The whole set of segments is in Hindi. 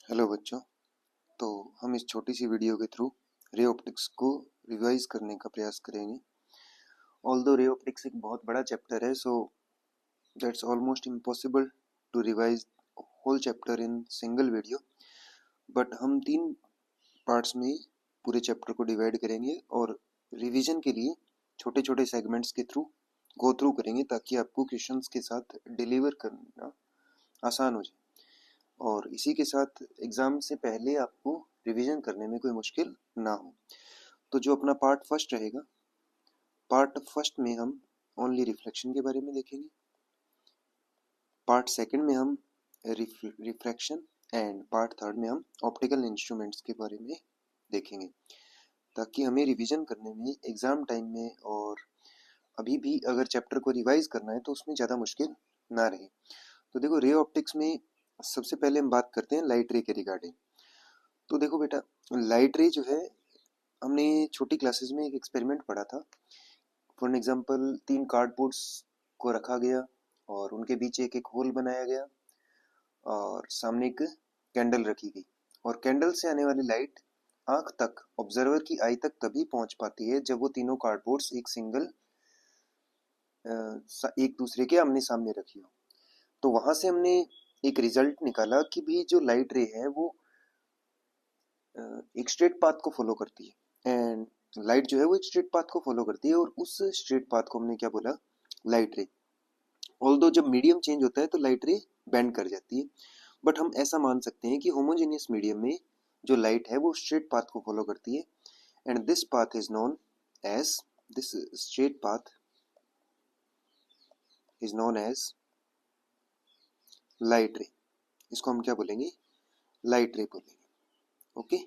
हेलो बच्चों। तो हम इस छोटी सी वीडियो के थ्रू रे ऑप्टिक्स को रिवाइज करने का प्रयास करेंगे। ऑल्दो रे ऑप्टिक्स एक बहुत बड़ा चैप्टर है, so that's almost impossible to revise whole chapter in single video. But हम 3 पार्ट्स में पूरे चैप्टर को डिवाइड करेंगे और रिवीजन के लिए छोटे छोटे सेगमेंट्स के थ्रू गो थ्रू करेंगे, ताकि आपको क्वेश्चंस के साथ डिलीवर करना आसान हो जाए और इसी के साथ एग्ज़ाम से पहले आपको रिवीजन करने में कोई मुश्किल ना हो। तो जो अपना पार्ट फर्स्ट रहेगा, पार्ट फर्स्ट में हम ओनली रिफ्लेक्शन के बारे में देखेंगे। पार्ट सेकंड में हम रिफ्रैक्शन एंड पार्ट थर्ड में हम ऑप्टिकल इंस्ट्रूमेंट्स के बारे में देखेंगे, ताकि हमें रिवीजन करने में एग्ज़ाम टाइम में और अभी भी अगर चैप्टर को रिवाइज करना है तो उसमें ज़्यादा मुश्किल ना रहे। तो देखो, रे ऑप्टिक्स में सबसे पहले हम बात करते हैं लाइट रे के रिगार्डिंग। तो देखो बेटा, लाइट रे जो है, हमने छोटी क्लासेस में एक एक्सपेरिमेंट पढ़ा था। फॉर एग्जांपल 3 कार्डबोर्ड्स को रखा गया और उनके बीच एक एक होल बनाया गया और सामने एक कैंडल रखी गई, और कैंडल से आने वाली लाइट आंख तक, ऑब्जर्वर की आई तक तभी पहुंच पाती है जब वो तीनों कार्डबोर्ड्स एक दूसरे के आमने सामने रखी हो। तो वहां से हमने एक रिजल्ट निकाला कि भी जो लाइट रे है वो एक स्ट्रेट पाथ को फॉलो करती है, एंड लाइट जो है वो एक स्ट्रेट पाथ को फॉलो करती है, और उस स्ट्रेट पाथ को हमने क्या बोला, लाइट रे। ऑल्दो जब मीडियम चेंज होता है तो लाइट रे बेंड कर जाती है, बट हम ऐसा मान सकते हैं कि होमोजेनियस मीडियम में जो लाइट है वो स्ट्रेट पाथ को फॉलो करती है, and this path is known as, this straight path is known as light ray. इसको हम क्या बोलेंगे, लाइट रे बोलेंगे। ओके,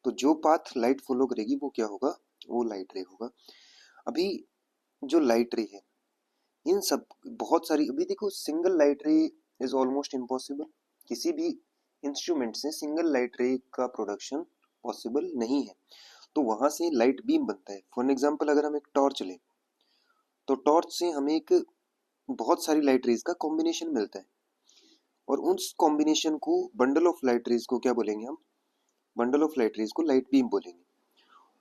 तो जो पाथ लाइट फॉलो करेगी वो क्या होगा, वो लाइट रे होगा। अभी जो लाइट रे है, इन सब बहुत सारी, अभी देखो सिंगल लाइट रे इज ऑलमोस्ट इम्पॉसिबल। किसी भी इंस्ट्रूमेंट से सिंगल लाइट रे का प्रोडक्शन पॉसिबल नहीं है, तो वहां से लाइट बीम बनता है। फॉर एग्जांपल अगर हम एक टॉर्च लें, तो टॉर्च से हमें एक बहुत सारी लाइट रेज का कॉम्बिनेशन मिलता है, और उस कॉम्बिनेशन को, बंडल ऑफ लाइट रेज को क्या बोलेंगे हम, बंडल ऑफ लाइट रेज को लाइट बीम बोलेंगे।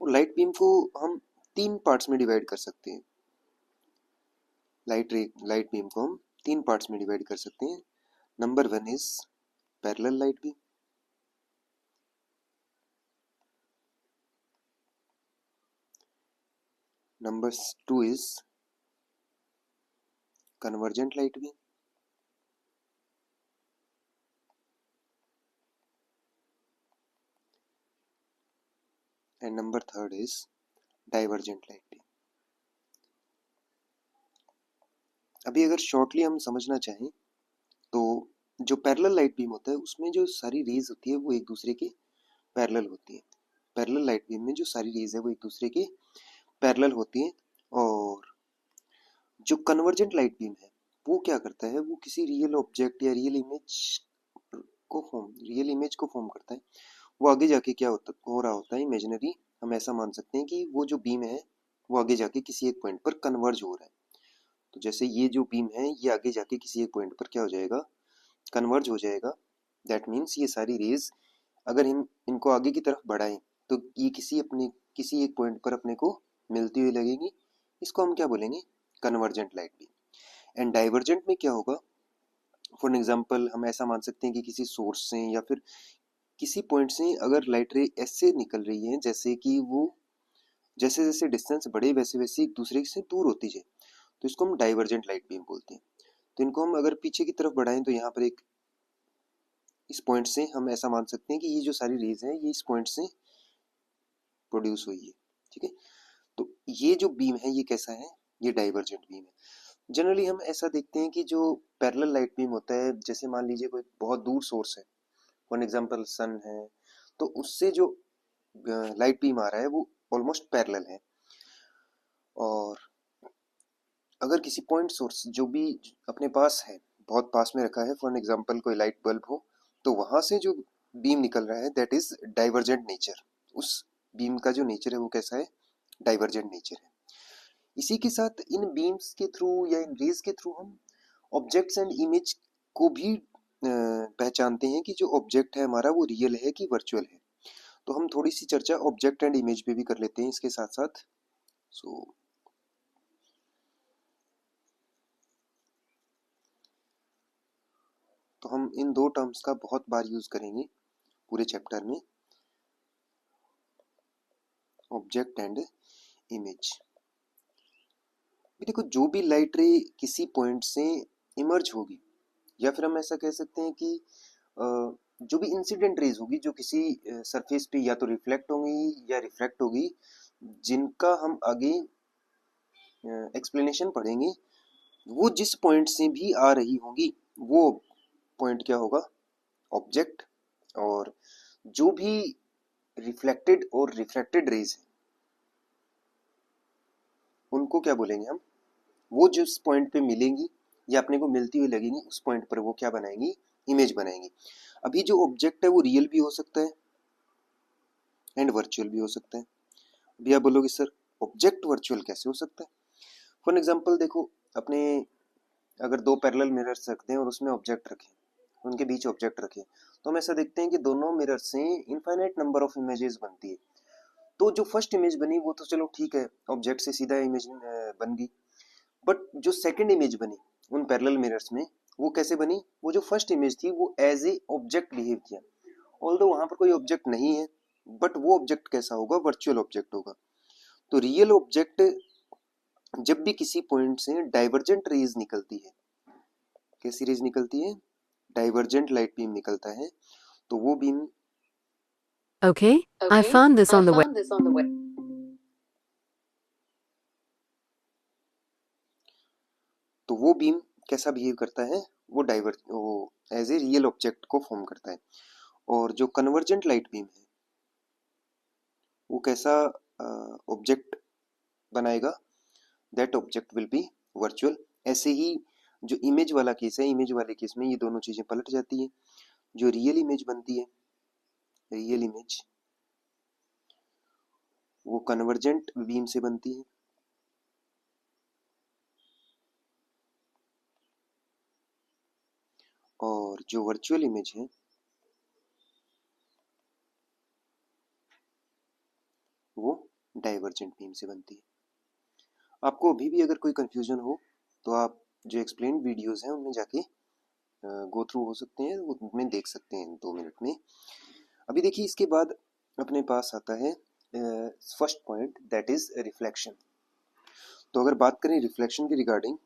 और लाइट बीम को हम 3 पार्ट्स में डिवाइड कर सकते हैं। लाइट बीम को हम 3 पार्ट्स में डिवाइड कर सकते हैं। Number 1 is parallel light beam, number 2 is convergent light beam, and number 3 is divergent light beam. अभी अगर शॉर्टली हम समझना चाहें तो जो पैरेलल लाइट बीम होता है उसमें जो सारी रेज होती है वो एक दूसरे के पैरेलल होती है। पैरेलल लाइट बीम में जो सारी रेज है वो एक दूसरे के पैरेलल होती है, और जो कन्वर्जेंट लाइट बीम है वो क्या करता है, वो किसी रियल ऑब्जेक्ट या रियल इमेज को फॉर्म करता है। वो आगे जाके क्या हो रहा होता है, इमेजिनरी, हम ऐसा मान सकते हैं कि वो जो बीम है वो आगे जाके किसी एक पॉइंट पर कन्वर्ज हो रहा है। तो जैसे ये जो बीम है ये आगे जाके किसी एक पॉइंट पर क्या हो जाएगा, कन्वर्ज हो जाएगा। दैट मीन्स ये सारी रेज अगर हम इनको आगे की तरफ बढ़ाएं तो ये किसी एक पॉइंट पर अपने को मिलती हुई लगेगी। इसको हम क्या बोलेंगे, convergent light beam. And divergent में क्या होगा, फॉर एग्जांपल हम ऐसा मान सकते हैं कि किसी सोर्स से या फिर किसी पॉइंट से अगर लाइट रे ऐसे निकल रही है जैसे कि वो, जैसे जैसे डिस्टेंस बढ़े वैसे वैसे एक दूसरे से दूर होती जाए, तो इसको हम डाइवर्जेंट लाइट बीम बोलते हैं। तो इनको हम अगर पीछे की तरफ बढ़ाएं तो यहाँ पर एक, इस पॉइंट से हम ऐसा मान सकते हैं कि ये जो सारी रेज है ये इस पॉइंट से प्रोड्यूस हुई है। ठीक है, तो ये जो बीम है ये कैसा है, ये डाइवर्जेंट बीम है। जनरली हम ऐसा देखते हैं कि जो पैरेलल लाइट बीम होता है, जैसे मान लीजिए कोई बहुत दूर सोर्स है, फॉर एग्जांपल सन है, तो उससे जो लाइट बीम आ रहा है वो ऑलमोस्ट पैरेलल है। और अगर किसी पॉइंट सोर्स जो भी अपने पास है, बहुत पास में रखा है, फॉर एग्जांपल कोई लाइट बल्ब हो, तो वहां से जो बीम निकल रहा है दैट इज डाइवर्जेंट नेचर। उस बीम का जो नेचर है वो कैसा है, डाइवर्जेंट नेचर है। इसी के साथ इन बीम्स के थ्रू या इन रेज के थ्रू हम ऑब्जेक्ट्स एंड इमेज को भी पहचानते हैं कि जो ऑब्जेक्ट है हमारा वो रियल है कि वर्चुअल है। तो हम थोड़ी सी चर्चा ऑब्जेक्ट एंड इमेज पे भी कर लेते हैं इसके साथ साथ। तो हम इन दो टर्म्स का बहुत बार यूज करेंगे पूरे चैप्टर में, ऑब्जेक्ट एंड इमेज। देखो, जो भी लाइट रे किसी पॉइंट से इमर्ज होगी, या फिर हम ऐसा कह सकते हैं कि जो भी इंसिडेंट रेज होगी जो किसी सरफेस पे या तो रिफ्लेक्ट होंगी या रिफ्रैक्ट होगी, जिनका हम आगे एक्सप्लेनेशन पढ़ेंगे, वो जिस पॉइंट से भी आ रही होंगी वो पॉइंट क्या होगा, ऑब्जेक्ट। और जो भी रिफ्लेक्टेड और रिफ्रैक्टेड रेज है उनको क्या बोलेंगे हम, वो जिस पॉइंट पे मिलेंगी या अपने को मिलती हुई लगेंगी उस पॉइंट पर वो क्या बनाएंगी, इमेज बनाएंगी। अभी जो ऑब्जेक्ट है वो रियल भी हो सकता है एंड वर्चुअल भी हो सकता है। अभी आप बोलोगे सर ऑब्जेक्ट वर्चुअल कैसे हो सकता है? फॉर एग्जांपल देखो, अपने अगर दो पैरेलल मिरर्स रखते हैं और उसमें ऑब्जेक्ट रखें, उनके बीच ऑब्जेक्ट रखें, तो हम ऐसा देखते हैं कि दोनों मिरर से इनफाइनाइट नंबर ऑफ इमेजेस बनती है। तो जो फर्स्ट इमेज बनी वो तो चलो ठीक है, ऑब्जेक्ट से सीधा इमेज बन गई, बट जो सेकंड इमेज बनी उन पैरेलल मिरर्स में, वो कैसे बनी? वो जो फर्स्ट इमेज थी वो एज ए ऑब्जेक्ट बिहेव किया, ऑल्दो वहां पर कोई ऑब्जेक्ट नहीं है, बट वो ऑब्जेक्ट कैसा होगा, वर्चुअल ऑब्जेक्ट होगा। तो रियल ऑब्जेक्ट जब भी किसी पॉइंट से डाइवर्जेंट रेज निकलती है, कैसी रेज निकलती है, डाइवर्जेंट लाइट बीम निकलता है, तो वो beam Okay, I found this on the web. तो वो बीम कैसा बिहेव करता है, वो एज ए रियल ऑब्जेक्ट को फॉर्म करता है। और जो कन्वर्जेंट लाइट बीम है वो कैसा ऑब्जेक्ट बनाएगा, that object will be virtual. ऐसे ही जो इमेज वाला केस है, इमेज वाले केस में ये दोनों चीजें पलट जाती है। जो रियल इमेज बनती है, रियल इमेज वो कन्वर्जेंट बीम से बनती है, और जो वर्चुअल इमेज है वो डाइवर्जेंट बीम से बनती है। आपको अभी भी अगर कोई कंफ्यूजन हो तो आप जो एक्सप्लेन वीडियोस हैं उनमें जाके गो थ्रू हो सकते हैं, उनमें देख सकते हैं 2 मिनट में। अभी देखिए, इसके बाद अपने पास आता है first point, that is reflection. तो अगर बात करें रिफ्लेक्शन की रिगार्डिंग,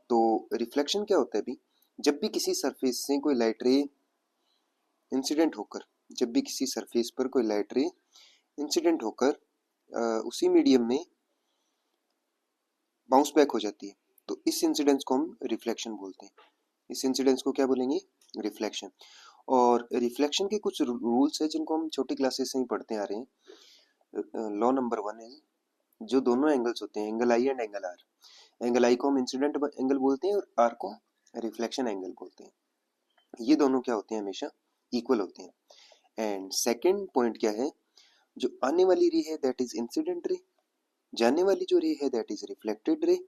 तो रिफ्लेक्शन क्या होता है? अभी जब भी किसी सरफेस से कोई लाइट रे इंसिडेंट होकर, जब भी किसी सरफेस पर कोई लाइट रे इंसिडेंट होकर उसी मीडियम में बाउंस बैक हो जाती है, तो इस इंसिडेंस को हम रिफ्लेक्शन बोलते हैं। इस इंसिडेंस को क्या बोलेंगे, रिफ्लेक्शन। और रिफ्लेक्शन के कुछ रूल्स है जिनको हम छोटी क्लासेस से ही पढ़ते आ रहे हैं। लॉ नंबर 1 है, जो दोनों एंगल्स होते हैं, angle i and angle r, angle i को हम इंसिडेंट एंगल बोलते हैं और आर को रिफ्लेक्शन एंगल बोलते हैं। ये दोनों क्या होते हैं, हमेशा इक्वल होते हैं। एंड सेकेंड पॉइंट क्या है, जो आने वाली रे है दैट इज इंसिडेंट रे, जाने वाली जो रे है दैट इज रिफ्लेक्टेड रे,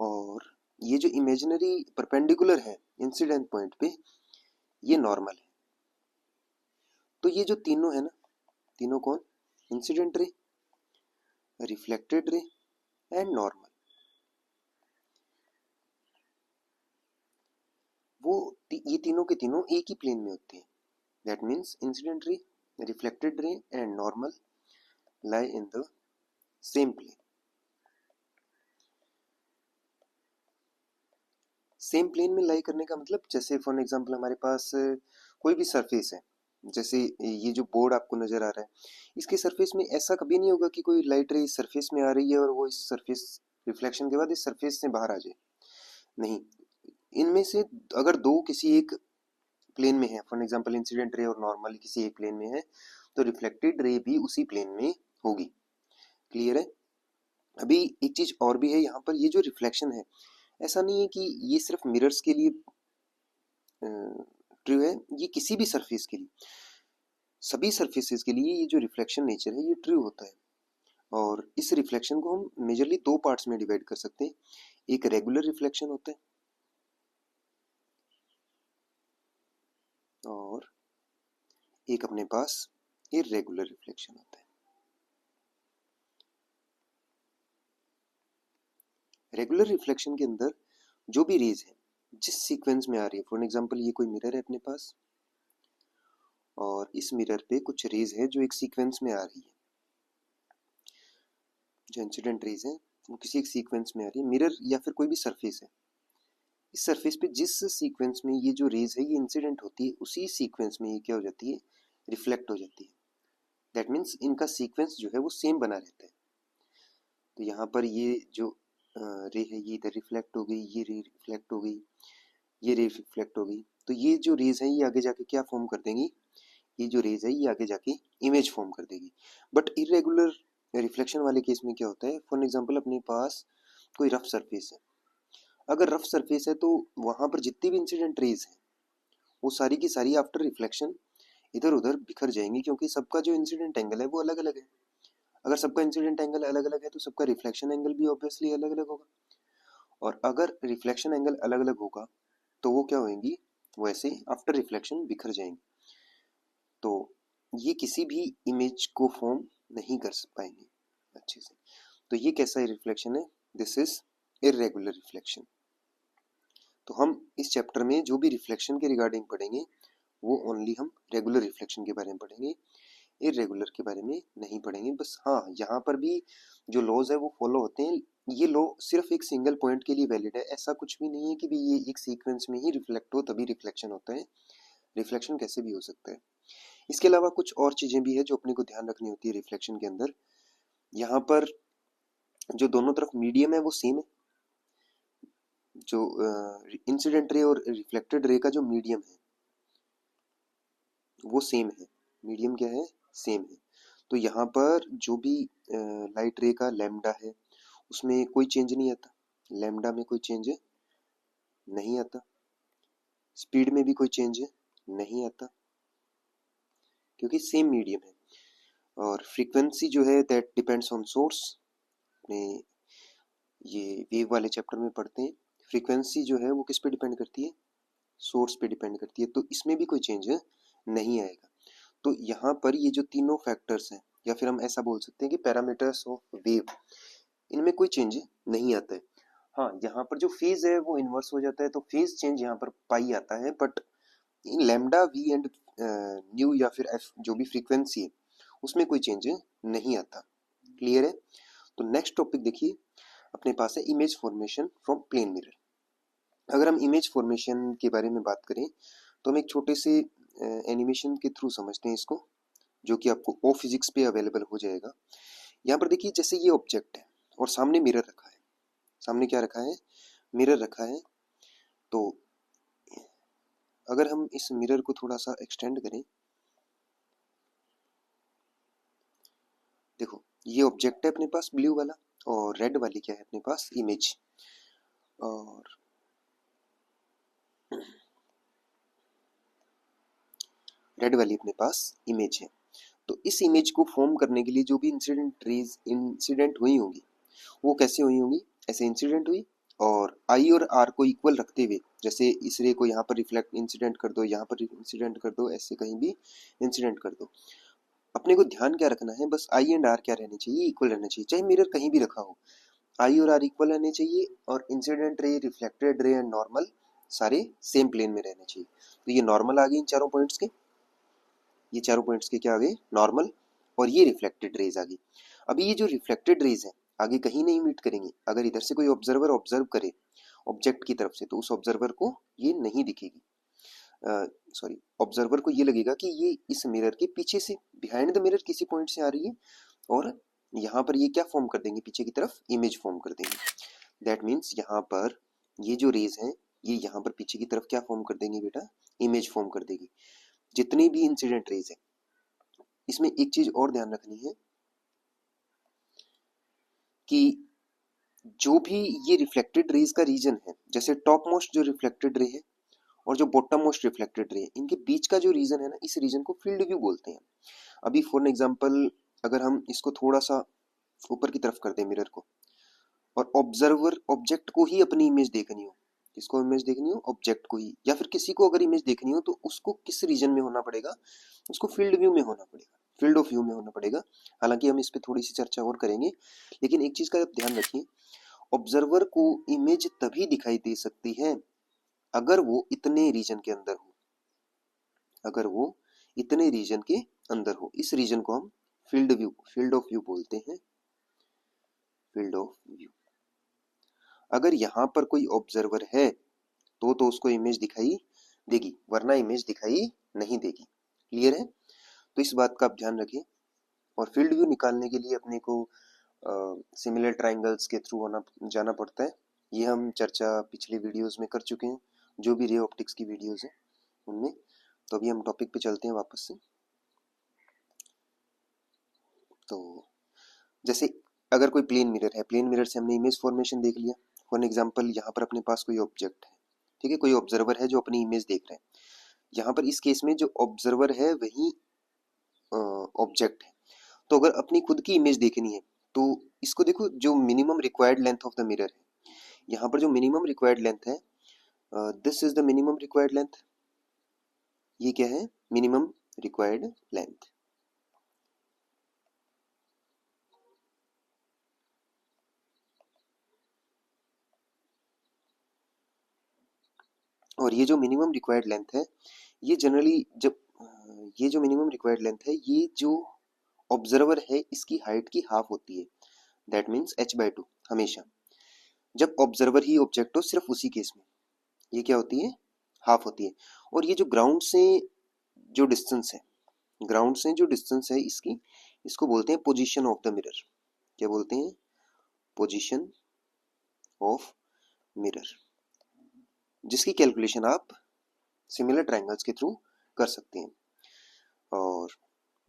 और ये जो इमेजिनरी परपेंडिकुलर है इंसिडेंट पॉइंट पे, ये नॉर्मल है। तो ये जो तीनों है ना, तीनों कौन, incident ray, reflected ray and normal, वो ये तीनों के तीनों एक ही प्लेन में होते हैं। That means incident ray, reflected ray and normal lie in the same plane. Same plane में लाई करने का मतलब, जैसे फॉर एग्जांपल हमारे पास कोई भी सरफेस है, जैसे ये जो बोर्ड आपको नजर आ रहा है, इसके सरफेस में ऐसा कभी नहीं होगा कि कोई लाइट रे इस सरफेस में आ रही है और वो इस सरफेस रिफ्लेक्शन के बाद इस सरफेस से बाहर आ जाए, नहीं। इनमें से अगर दो किसी एक प्लेन में है, फॉर एग्जांपल इंसिडेंट रे और नॉर्मल किसी एक प्लेन में है, तो रिफ्लेक्टेड रे भी उसी प्लेन में होगी। क्लियर है? अभी एक चीज और भी है यहाँ पर, ये जो रिफ्लेक्शन है, ऐसा नहीं है कि ये सिर्फ मिरर्स के लिए ट्रू है, ये किसी भी सरफेस के लिए, सभी सरफेसेस के लिए ये जो रिफ्लेक्शन नेचर है ये ट्रू होता है। और इस रिफ्लेक्शन को हम मेजरली दो पार्ट्स में डिवाइड कर सकते हैं। एक रेगुलर रिफ्लेक्शन होता है, और एक अपने पास इर्रेगुलर रिफ्लेक्शन होता है। रेगुलर रिफ्लेक्शन के अंदर जो भी रेज है जिस सीक्वेंस में आ रही है, फॉर एग्जांपल ये कोई मिरर है अपने पास और इस मिरर पे कुछ रेज है जो एक सीक्वेंस में आ रही है, जो इंसिडेंट रेज है वो किसी एक सीक्वेंस में आ रही है, मिरर या फिर कोई भी सरफेस है। इस सरफेस पे जिस सीक्वेंस में ये जो रेज है ये इंसिडेंट होती है, उसी सीक्वेंस में ये क्या हो जाती है, रिफ्लेक्ट हो जाती है। दैट मीन्स इनका सीक्वेंस जो है वो सेम बना रहता है। तो यहाँ पर ये जो रे है ये इधर रिफ्लेक्ट हो गई, ये रे रिफ्लेक्ट हो गई, ये रे रिफ्लेक्ट हो गई। तो ये जो रेज है ये आगे जाके क्या फॉर्म कर देंगी, ये जो रेज है ये आगे जाके इमेज फॉर्म कर देगी। बट इरेगुलर रिफ्लेक्शन वाले केस में क्या होता है, फॉर एग्जांपल अपने पास कोई रफ सरफेस है, अगर रफ सरफेस है तो वहां पर जितनी भी इंसिडेंट रेज है वो सारी की सारी आफ्टर रिफ्लेक्शन इधर उधर बिखर जाएंगी, क्योंकि सबका जो इंसिडेंट एंगल है वो अलग अलग है। अगर सबका इंसिडेंट एंगल अलग अलग है तो सबका रिफ्लेक्शन एंगल भी ऑब्वियसली अलग अलग होगा, और अगर रिफ्लेक्शन एंगल अलग अलग होगा तो वो क्या होंगी, वैसे आफ्टर रिफ्लेक्शन बिखर जाएंगी। तो ये किसी भी इमेज को फॉर्म नहीं कर पाएंगे अच्छे से। तो ये कैसा रिफ्लेक्शन है, दिस इज इरेगुलर रिफ्लेक्शन। तो हम इस चैप्टर में जो भी रिफ्लेक्शन के रिगार्डिंग पढ़ेंगे वो ओनली हम रेगुलर रिफ्लेक्शन के बारे में पढ़ेंगे, इरेगुलर के बारे में नहीं पढ़ेंगे। बस हाँ, यहाँ पर भी जो लॉज है वो फॉलो होते हैं। ये लॉ सिर्फ एक सिंगल पॉइंट के लिए वैलिड है, ऐसा कुछ भी नहीं है कि भाई ये एक सीक्वेंस में ही रिफ्लेक्ट हो तभी रिफ्लेक्शन होता है। रिफ्लेक्शन कैसे भी हो सकता है। इसके अलावा कुछ और चीजें भी है जो अपने को ध्यान रखनी होती है रिफ्लेक्शन के अंदर। यहाँ पर जो दोनों तरफ मीडियम है वो सेम है, जो इंसिडेंट रे और रिफ्लेक्टेड रे का जो मीडियम है वो सेम है। मीडियम क्या है, सेम है। तो यहाँ पर जो भी लाइट रे का लैम्डा है उसमें कोई चेंज नहीं आता, लैम्डा में कोई चेंज नहीं आता, स्पीड में भी कोई चेंज नहीं आता, क्योंकि सेम मीडियम है। और फ्रीक्वेंसी जो है दैट डिपेंड्स ऑन सोर्स, में ये वेव वाले चैप्टर में पढ़ते हैं। फ्रीक्वेंसी जो है वो किस पे डिपेंड करती है, सोर्स पे डिपेंड करती है, तो इसमें भी कोई चेंज नहीं आएगा। तो यहाँ पर ये जो तीनों फैक्टर्स हैं, या फिर हम ऐसा बोल सकते हैं कि पैरामीटर्स ऑफ वेव, इनमें कोई चेंज नहीं आता है। हाँ, यहाँ पर जो फेज है वो इन्वर्स हो जाता है, तो फेज चेंज यहाँ पर पाई आता है, but in lambda v and nu या फिर एफ जो भी फ्रीक्वेंसी है उसमें कोई चेंज नहीं आता। क्लियर है। तो नेक्स्ट टॉपिक देखिए अपने पास है image formation from plane mirror. अगर हम इमेज फॉर्मेशन के बारे में बात करें तो हम एक छोटे से एनिमेशन के थ्रू समझते हैं इसको, जो कि आपको ओ फिजिक्स पे अवेलेबल हो जाएगा। यहाँ पर देखिए जैसे ये ऑब्जेक्ट है और सामने मिरर रखा है, सामने क्या रखा है, मिरर रखा है। तो अगर हम इस मिरर को थोड़ा सा एक्सटेंड करें, देखो ये ऑब्जेक्ट है अपने पास ब्लू वाला, और रेड वाली क्या है अपने पास, इमेज। और रेड वाली अपने पास इमेज है। तो इस इमेज को फॉर्म करने के लिए जो भी इंसिडेंट रेज इंसिडेंट हुई होंगी वो कैसे हुई होंगी, ऐसे इंसिडेंट हुई, और आई और आर को इक्वल रखते हुए, जैसे इस रे को यहाँ पर रिफ्लेक्ट इंसिडेंट कर दो, यहाँ पर इंसिडेंट कर दो, ऐसे कहीं भी इंसिडेंट कर दो। अपने को ध्यान क्या रखना है, बस आई एंड आर क्या रहने चाहिए, इक्वल रहना चाहिए, चाहे मिरर कहीं भी रखा हो, आई और आर इक्वल रहने चाहिए, और incident ray, reflected ray and normal सारे सेम प्लेन में रहने चाहिए। तो ये नॉर्मल आ गए इन चारों पॉइंट्स के, ये चारों पॉइंट्स के क्या आ गए, नॉर्मल, और ये रिफ्लेक्टेड रेज आ गई। अभी ये जो रिफ्लेक्टेड रेज है आगे कहीं नहीं मीट करेंगी, अगर इधर से कोई ऑब्जर्वर ऑब्जर्व करे ऑब्जेक्ट की तरफ से तो उस ऑब्जर्वर को ये नहीं दिखेगी, सॉरी ऑब्जर्वर को ये लगेगा कि ये इस मिरर के पीछे से, बिहाइंड द मिरर किसी पॉइंट से आ रही है, और यहाँ पर ये क्या फॉर्म कर देंगे, पीछे की तरफ इमेज फॉर्म कर देंगे। दैट मीन्स यहाँ पर ये जो रेज हैं ये यहाँ पर पीछे की तरफ क्या फॉर्म कर देंगे बेटा, इमेज फॉर्म कर देगी। जितनी भी इंसिडेंट रेज है, इसमें एक चीज और ध्यान रखनी है कि जो भी ये रिफ्लेक्टेड रेज का रीजन है, जैसे टॉप मोस्ट जो रिफ्लेक्टेड रे है और जो बॉटम मोस्ट रिफ्लेक्टेड रे है, इनके बीच का जो रीजन है ना, इस रीजन को फील्ड व्यू बोलते हैं। अभी फॉर एग्जांपल अगर हम इसको थोड़ा सा ऊपर की तरफ कर दें मिरर को, और ऑब्जर्वर ऑब्जेक्ट को ही अपनी इमेज देखनी हो, किसको इमेज देखनी हो, ऑब्जेक्ट को ही, या फिर किसी को अगर इमेज देखनी हो तो उसको किस रीजन में होना पड़ेगा, उसको फील्ड व्यू में होना पड़ेगा, फील्ड ऑफ व्यू में होना पड़ेगा। हालांकि हम इस पे थोड़ी सी चर्चा और करेंगे, लेकिन एक चीज का आप ध्यान रखिए, ऑब्जर्वर को इमेज तभी दिखाई दे सकती है अगर वो इतने रीजन के अंदर हो, अगर वो इतने रीजन के अंदर हो। इस रीजन को हम field view, field of view बोलते हैं, फील्ड ऑफ व्यू। अगर यहाँ पर कोई ऑब्जर्वर है तो उसको इमेज दिखाई देगी, वरना इमेज दिखाई नहीं देगी। क्लियर है? तो इस बात का आप ध्यान रखिए। और फील्ड व्यू निकालने के लिए अपने को सिमिलर ट्राइंगल्स के थ्रू होना जाना पड़ता है। ये हम चर्चा पिछले वीडियोस में कर चुके हैं, जो भी रे ऑप्टिक्स की वीडियोस हैं उनमें। तो अभी हम टॉपिक पे चलते हैं वापस से। तो जैसे अगर कोई प्लेन मिरर है, प्लेन मिरर से हमने इमेज फॉर्मेशन देख लिया। फॉर एग्जांपल यहाँ पर अपने पास कोई ऑब्जेक्ट है, ठीक है, कोई ऑब्जर्वर है जो अपनी इमेज देख रहा है। यहाँ पर इस केस में जो ऑब्जर्वर है वही ऑब्जेक्ट है। तो अगर अपनी खुद की इमेज देखनी है तो इसको देखो, जो minimum required length of the mirror है, यहाँ पर जो मिनिमम रिक्वायर्ड लेंथ है, this is the minimum required length. ये क्या है? Minimum required length. और ये जो मिनिमम रिक्वायर्ड लेंथ है, ये जनरली जब ये जो मिनिमम रिक्वायर्ड लेंथ है, ये जो ऑब्जर्वर है इसकी हाइट की हाफ होती है। दैट मीन्स h/2 हमेशा। जब ऑब्जर्वर ही ऑब्जेक्ट हो, सिर्फ उसी केस में ये क्या होती है? हाफ होती है। और ये जो ग्राउंड से जो डिस्टेंस है, ग्राउंड से जो डिस्टेंस है इसकी, इसको बोलते हैं पोजीशन ऑफ द मिरर। क्या बोलते हैं? पोजीशन ऑफ मिरर, जिसकी कैलकुलेशन आप सिमिलर ट्रायंगल्स के थ्रू कर सकते हैं। और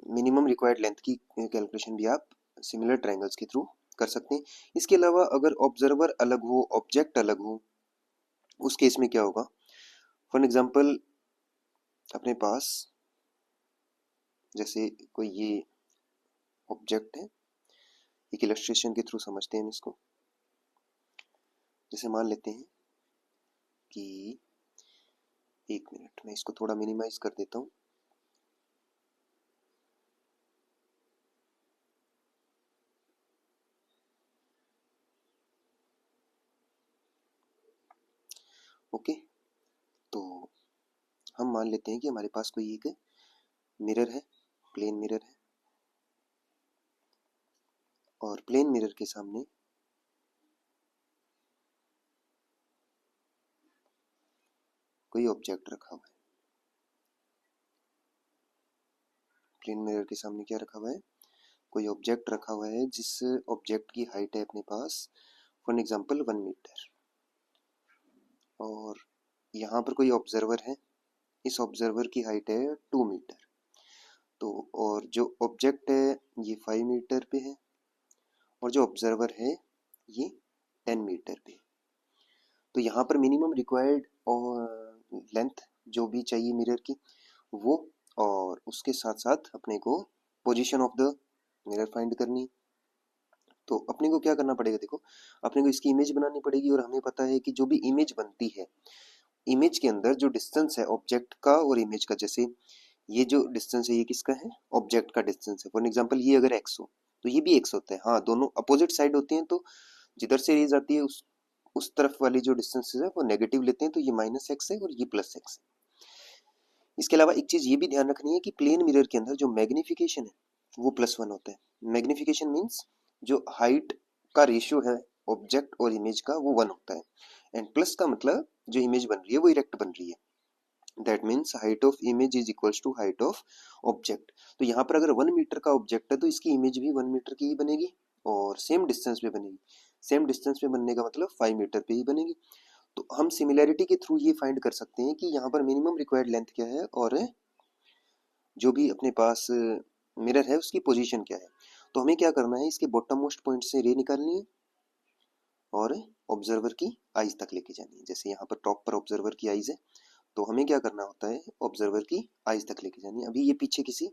मिनिमम रिक्वायर्ड लेंथ की कैलकुलेशन भी आप सिमिलर ट्रायंगल्स के थ्रू कर सकते हैं। इसके अलावा अगर ऑब्जर्वर अलग हो, ऑब्जेक्ट अलग हो, उस केस में क्या होगा? फॉर एग्जांपल अपने पास जैसे कोई ये ऑब्जेक्ट है, एक इलस्ट्रेशन के थ्रू समझते हैं हम इसको। जैसे मान लेते हैं कि, एक मिनट मैं इसको थोड़ा मिनिमाइज कर देता हूँ। ओके, तो हम मान लेते हैं कि हमारे पास कोई एक मिरर है, प्लेन मिरर है, और प्लेन मिरर के सामने कोई ऑब्जेक्ट रखा हुआ है। प्लेन मिरर के सामने क्या रखा हुआ है? कोई ऑब्जेक्ट रखा हुआ है, जिस ऑब्जेक्ट की हाइट है अपने पास फॉर एग्जांपल 1 मीटर। और यहाँ पर कोई ऑब्जर्वर है, इस ऑब्जर्वर की हाइट है 2 मीटर। तो और जो ऑब्जेक्ट है ये 5 मीटर पे है, और जो ऑब्जर्वर है ये 10 मीटर पे। तो यहाँ पर मिनिमम रिक्वायर्ड और लेंथ जो भी चाहिए मिरर की वो, और उसके साथ साथ अपने को position of the mirror find करनी। तो अपने को क्या करना पड़ेगा? देखो, अपने को इसकी इमेज बनानी पड़ेगी, और हमें पता है कि जो भी इमेज बनती है, इमेज के अंदर जो डिस्टेंस है ऑब्जेक्ट का और इमेज का, जैसे ये जो डिस्टेंस है ये किसका है? ऑब्जेक्ट का डिस्टेंस है। फॉर एग्जांपल ये अगर x हो तो ये भी x होता है। हाँ, दोनों अपोजिट साइड होते हैं, तो जिधर से रेज आती है उस तरफ वाली जो डिस्टेंस है वो नेगेटिव लेते हैं, तो ये -x है और ये +x है। इसके अलावा एक चीज ये भी ध्यान रखनी है कि प्लेन मिरर के अंदर जो मैग्निफिकेशन है वो +1 होता है। मैग्निफिकेशन मीन्स जो हाइट का रेशियो है ऑब्जेक्ट और इमेज का वो 1 होता है, एंड प्लस का मतलब जो इमेज बन रही है वो इरेक्ट बन रही है। That means height of image is equals to height of object. तो यहाँ पर अगर 1 मीटर का ऑब्जेक्ट है तो इसकी इमेज भी 1 मीटर की ही बनेगी, और सेम डिस्टेंस पे बनेगी। सेम डिस्टेंस पे बनने का मतलब 5 मीटर पे ही बनेगी। तो हम सिमिलैरिटी के थ्रू ये फाइंड कर सकते हैं कि यहाँ पर मिनिमम रिक्वायर्ड लेंथ क्या है, और जो भी अपने पास मिरर है उसकी पोजीशन क्या है। तो हमें क्या करना है, इसके बॉटम मोस्ट पॉइंट से रे निकालनी है और ऑब्जर्वर की आइज तक लेके जानी है। जैसे यहाँ पर टॉप पर ऑब्जर्वर की आइज है, तो हमें क्या करना होता है, ऑब्जर्वर की आइज तक लेके जानी है। अभी ये पीछे किसी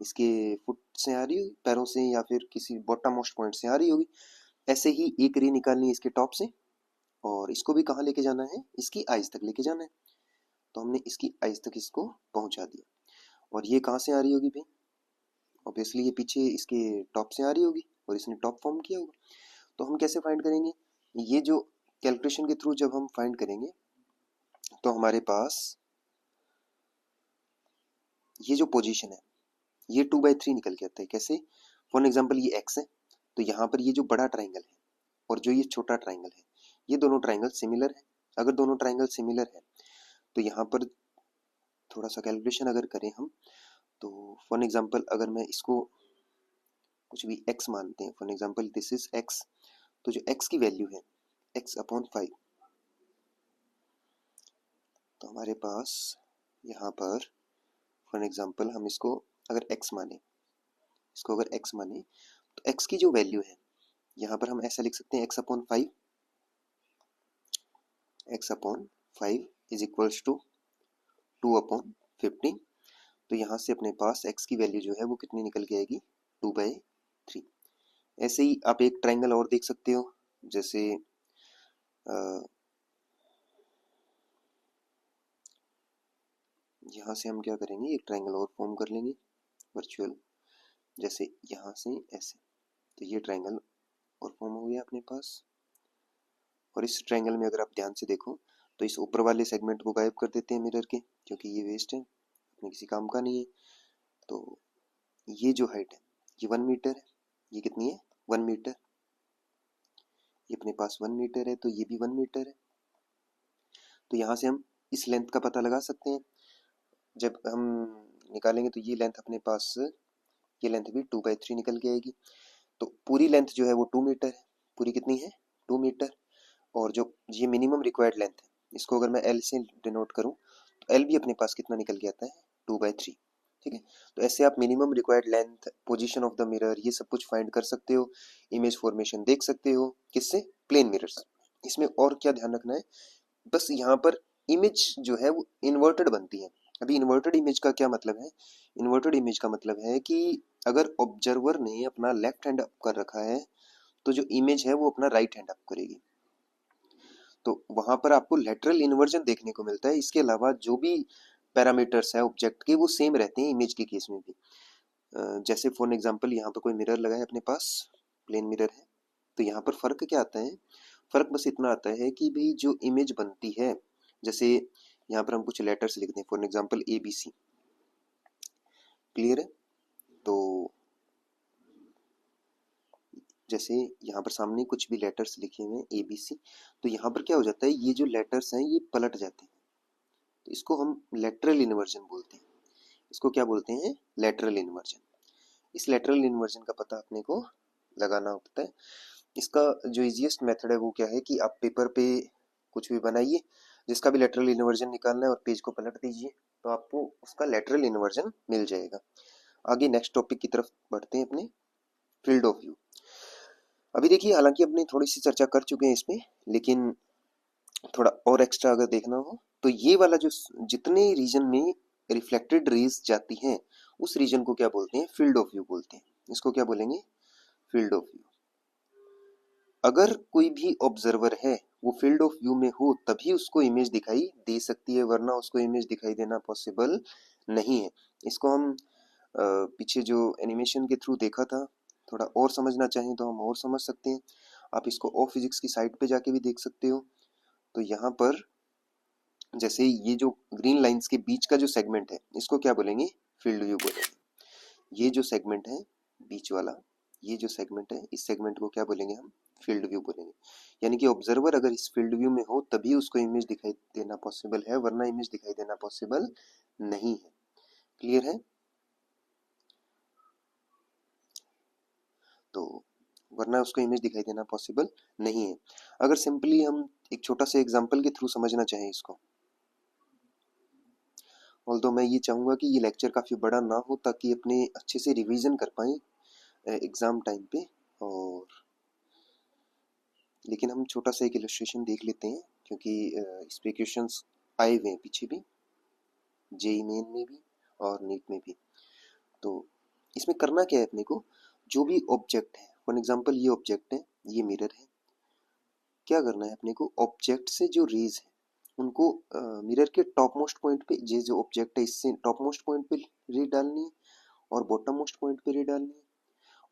इसके फुट से आ रही होगी, पैरों से, या फिर किसी बॉटम मोस्ट पॉइंट से आ रही होगी। ऐसे ही एक रे निकालनी है इसके टॉप से, और इसको भी कहाँ लेके जाना है, इसकी आइज तक लेके जाना है। तो हमने इसकी आइज तक इसको पहुंचा दिया। और ये कहाँ से आ रही होगी भाई, ऑब्वियसली ये पीछे इसके टॉप से आ रही होगी और इसने टॉप फॉर्म किया होगा। तो हम कैसे फाइंड करेंगे, ये जो कैलकुलेशन के थ्रू जब हम फाइंड करेंगे तो हमारे पास ये जो पोजीशन है ये 2/3 निकल के आता है। कैसे, फॉर एग्जाम्पल ये x है, तो यहाँ पर ये जो बड़ा ट्राइंगल है और जो ये छोटा ट्राइंगल है, ये दोनों ट्राइंगल सिमिलर है। अगर दोनों ट्राइंगल सिमिलर है तो यहाँ पर थोड़ा सा कैलकुलेशन अगर करें हम, तो फॉर एग्जाम्पल अगर मैं इसको कुछ भी x मानते हैं, for example this is x, तो जो x की वैल्यू है x/5, तो हमारे पास यहाँ पर फॉर एग्जाम्पल हम इसको अगर x माने, इसको अगर x माने, तो x की जो वैल्यू है यहाँ पर हम ऐसा लिख सकते हैं x/5, x/5 is equals to 2/15। तो यहाँ से अपने पास x की वैल्यू जो है वो कितनी निकल के आएगी, 2/3। ऐसे ही आप एक ट्राइंगल और देख सकते हो, जैसे यहाँ से हम क्या करेंगे, एक ट्राइंगल और फॉर्म कर लेंगे वर्चुअल, जैसे यहाँ से ऐसे, तो ये ट्राइंगल और फॉर्म हो गया अपने पास। और इस ट्राइंगल में अगर आप ध्यान से देखो तो इस ऊपर वाले सेगमेंट को गायब कर देते हैं मिरर के, क्योंकि ये वेस्ट है, अपने किसी काम का नहीं है। तो ये जो हाइट है ये 1 मीटर है, ये कितनी है 1 मीटर, ये अपने पास 1 मीटर है, तो ये भी 1 मीटर है। तो यहाँ से हम इस लेंथ का पता लगा सकते हैं, जब हम निकालेंगे तो ये लेंथ अपने पास, ये लेंथ भी 2/3 निकल के आएगी। तो पूरी लेंथ जो है वो 2 मीटर है, पूरी कितनी है 2 मीटर। और जो ये मिनिमम रिक्वायर्ड लेंथ है, इसको अगर मैं एल से डिनोट करूँ तो एल भी अपने पास कितना निकल के आता है 2/3। ठीक है, तो ऐसे आप minimum required length, position of the mirror, ये सब कुछ फाइंड कर सकते हो, इमेज फॉर्मेशन देख सकते हो, किससे, प्लेन मिरर्स। इसमें और क्या ध्यान रखना है, बस यहाँ पर इमेज जो है वो इन्वर्टेड बनती है। अभी इन्वर्टेड इमेज का क्या मतलब है, इन्वर्टेड इमेज का मतलब है कि अगर ऑब्जर्वर ने अपना लेफ्ट हैंड अप कर रखा है तो जो इमेज है वो अपना राइट हैंड अप करेगी, तो वहां पर आपको लेटरल इन्वर्जन देखने को मिलता है। इसके अलावा जो भी पैरामीटर्स है ऑब्जेक्ट के वो सेम रहते हैं इमेज के केस में भी। जैसे फॉर एग्जांपल यहाँ पर कोई मिरर लगा है अपने पास, प्लेन मिरर है, तो यहाँ पर फर्क क्या आता है, फर्क बस इतना आता है कि भाई जो इमेज बनती है, जैसे यहाँ पर हम कुछ लेटर्स लिखते हैं, फॉर एग्जांपल ABC, क्लियर है। तो जैसे यहाँ पर सामने कुछ भी लेटर्स लिखे हुए हैं ABC, तो यहाँ पर क्या हो जाता है, ये जो लेटर्स हैं ये पलट जाते हैं, तो इसको हम लेटरल इन्वर्जन बोलते हैं। इसको क्या बोलते हैं, लेटरल इन्वर्जन। इस लेटरल इन्वर्जन का पता अपने को लगाना होता है। इसका जो इजीएस्ट मेथड है वो क्या है कि आप पेपर पे कुछ भी बनाइए, जिसका भी लेटरल इन्वर्जन निकालना है और पेज को पलट दीजिए, तो आपको उसका लेटरल इन्वर्जन मिल जाएगा। आगे नेक्स्ट टॉपिक की तरफ बढ़ते हैं अपने, फील्ड ऑफ व्यू। अभी देखिए, हालांकि अपने थोड़ी सी चर्चा कर चुके हैं इसमें, लेकिन थोड़ा और एक्स्ट्रा अगर देखना हो तो ये वाला जो जितने रीजन में रिफ्लेक्टेड रेज जाती हैं उस रीजन को क्या बोलते हैं, फील्ड ऑफ व्यू बोलते हैं। इसको क्या बोलेंगे, फील्ड ऑफ व्यू। अगर कोई भी ऑब्जर्वर है वो फील्ड ऑफ व्यू में हो तभी उसको इमेज दिखाई दे सकती है, वरना उसको इमेज दिखाई देना पॉसिबल नहीं है। इसको हम पीछे जो एनिमेशन के थ्रू देखा था, थोड़ा और समझना चाहें तो हम और समझ सकते हैं। आप इसको ओ फिजिक्स की साइट पे जाके भी देख सकते हो। तो यहाँ पर जैसे ये जो ग्रीन लाइंस के बीच का जो सेगमेंट है इसको क्या बोलेंगे, फील्ड व्यू बोलेंगे। ये जो सेगमेंट है बीच वाला, ये जो सेगमेंट है इस सेगमेंट को क्या बोलेंगे हम, फील्ड व्यू बोलेंगे। यानी कि ऑब्जर्वर अगर इस फील्ड व्यू में हो तभी उसको इमेज दिखाई देना पॉसिबल है, वरना इमेज दिखाई देना पॉसिबल नहीं है। क्लियर है। तो वरना उसको इमेज दिखाई देना पॉसिबल नहीं है। अगर सिंपली हम एक छोटा सा एग्जांपल के थ्रू समझना चाहें इसको, ऑल्दो मैं ये चाहूँगा कि ये लेक्चर काफ़ी बड़ा ना हो ताकि अपने अच्छे से रिवीजन कर पाएँ एग्ज़ाम टाइम पे। और लेकिन हम छोटा सा एक इलस्ट्रेशन देख लेते हैं, क्योंकि इस पे क्वेश्चंस आए हुए हैं पीछे भी, जेई मेन में भी और नीट में भी। तो इसमें करना क्या है अपने को, जो भी ऑब्जेक्ट है, फॉर एग्जांपल ये ऑब्जेक्ट है, ये मिरर है, क्या करना है अपने को, ऑब्जेक्ट से जो रेज है उनको मिरर के टॉप मोस्ट पॉइंट पे, ये जो ऑब्जेक्ट है इससे टॉप मोस्ट पॉइंट पे रे डालनी है और बॉटम मोस्ट पॉइंट पे रे डालनी है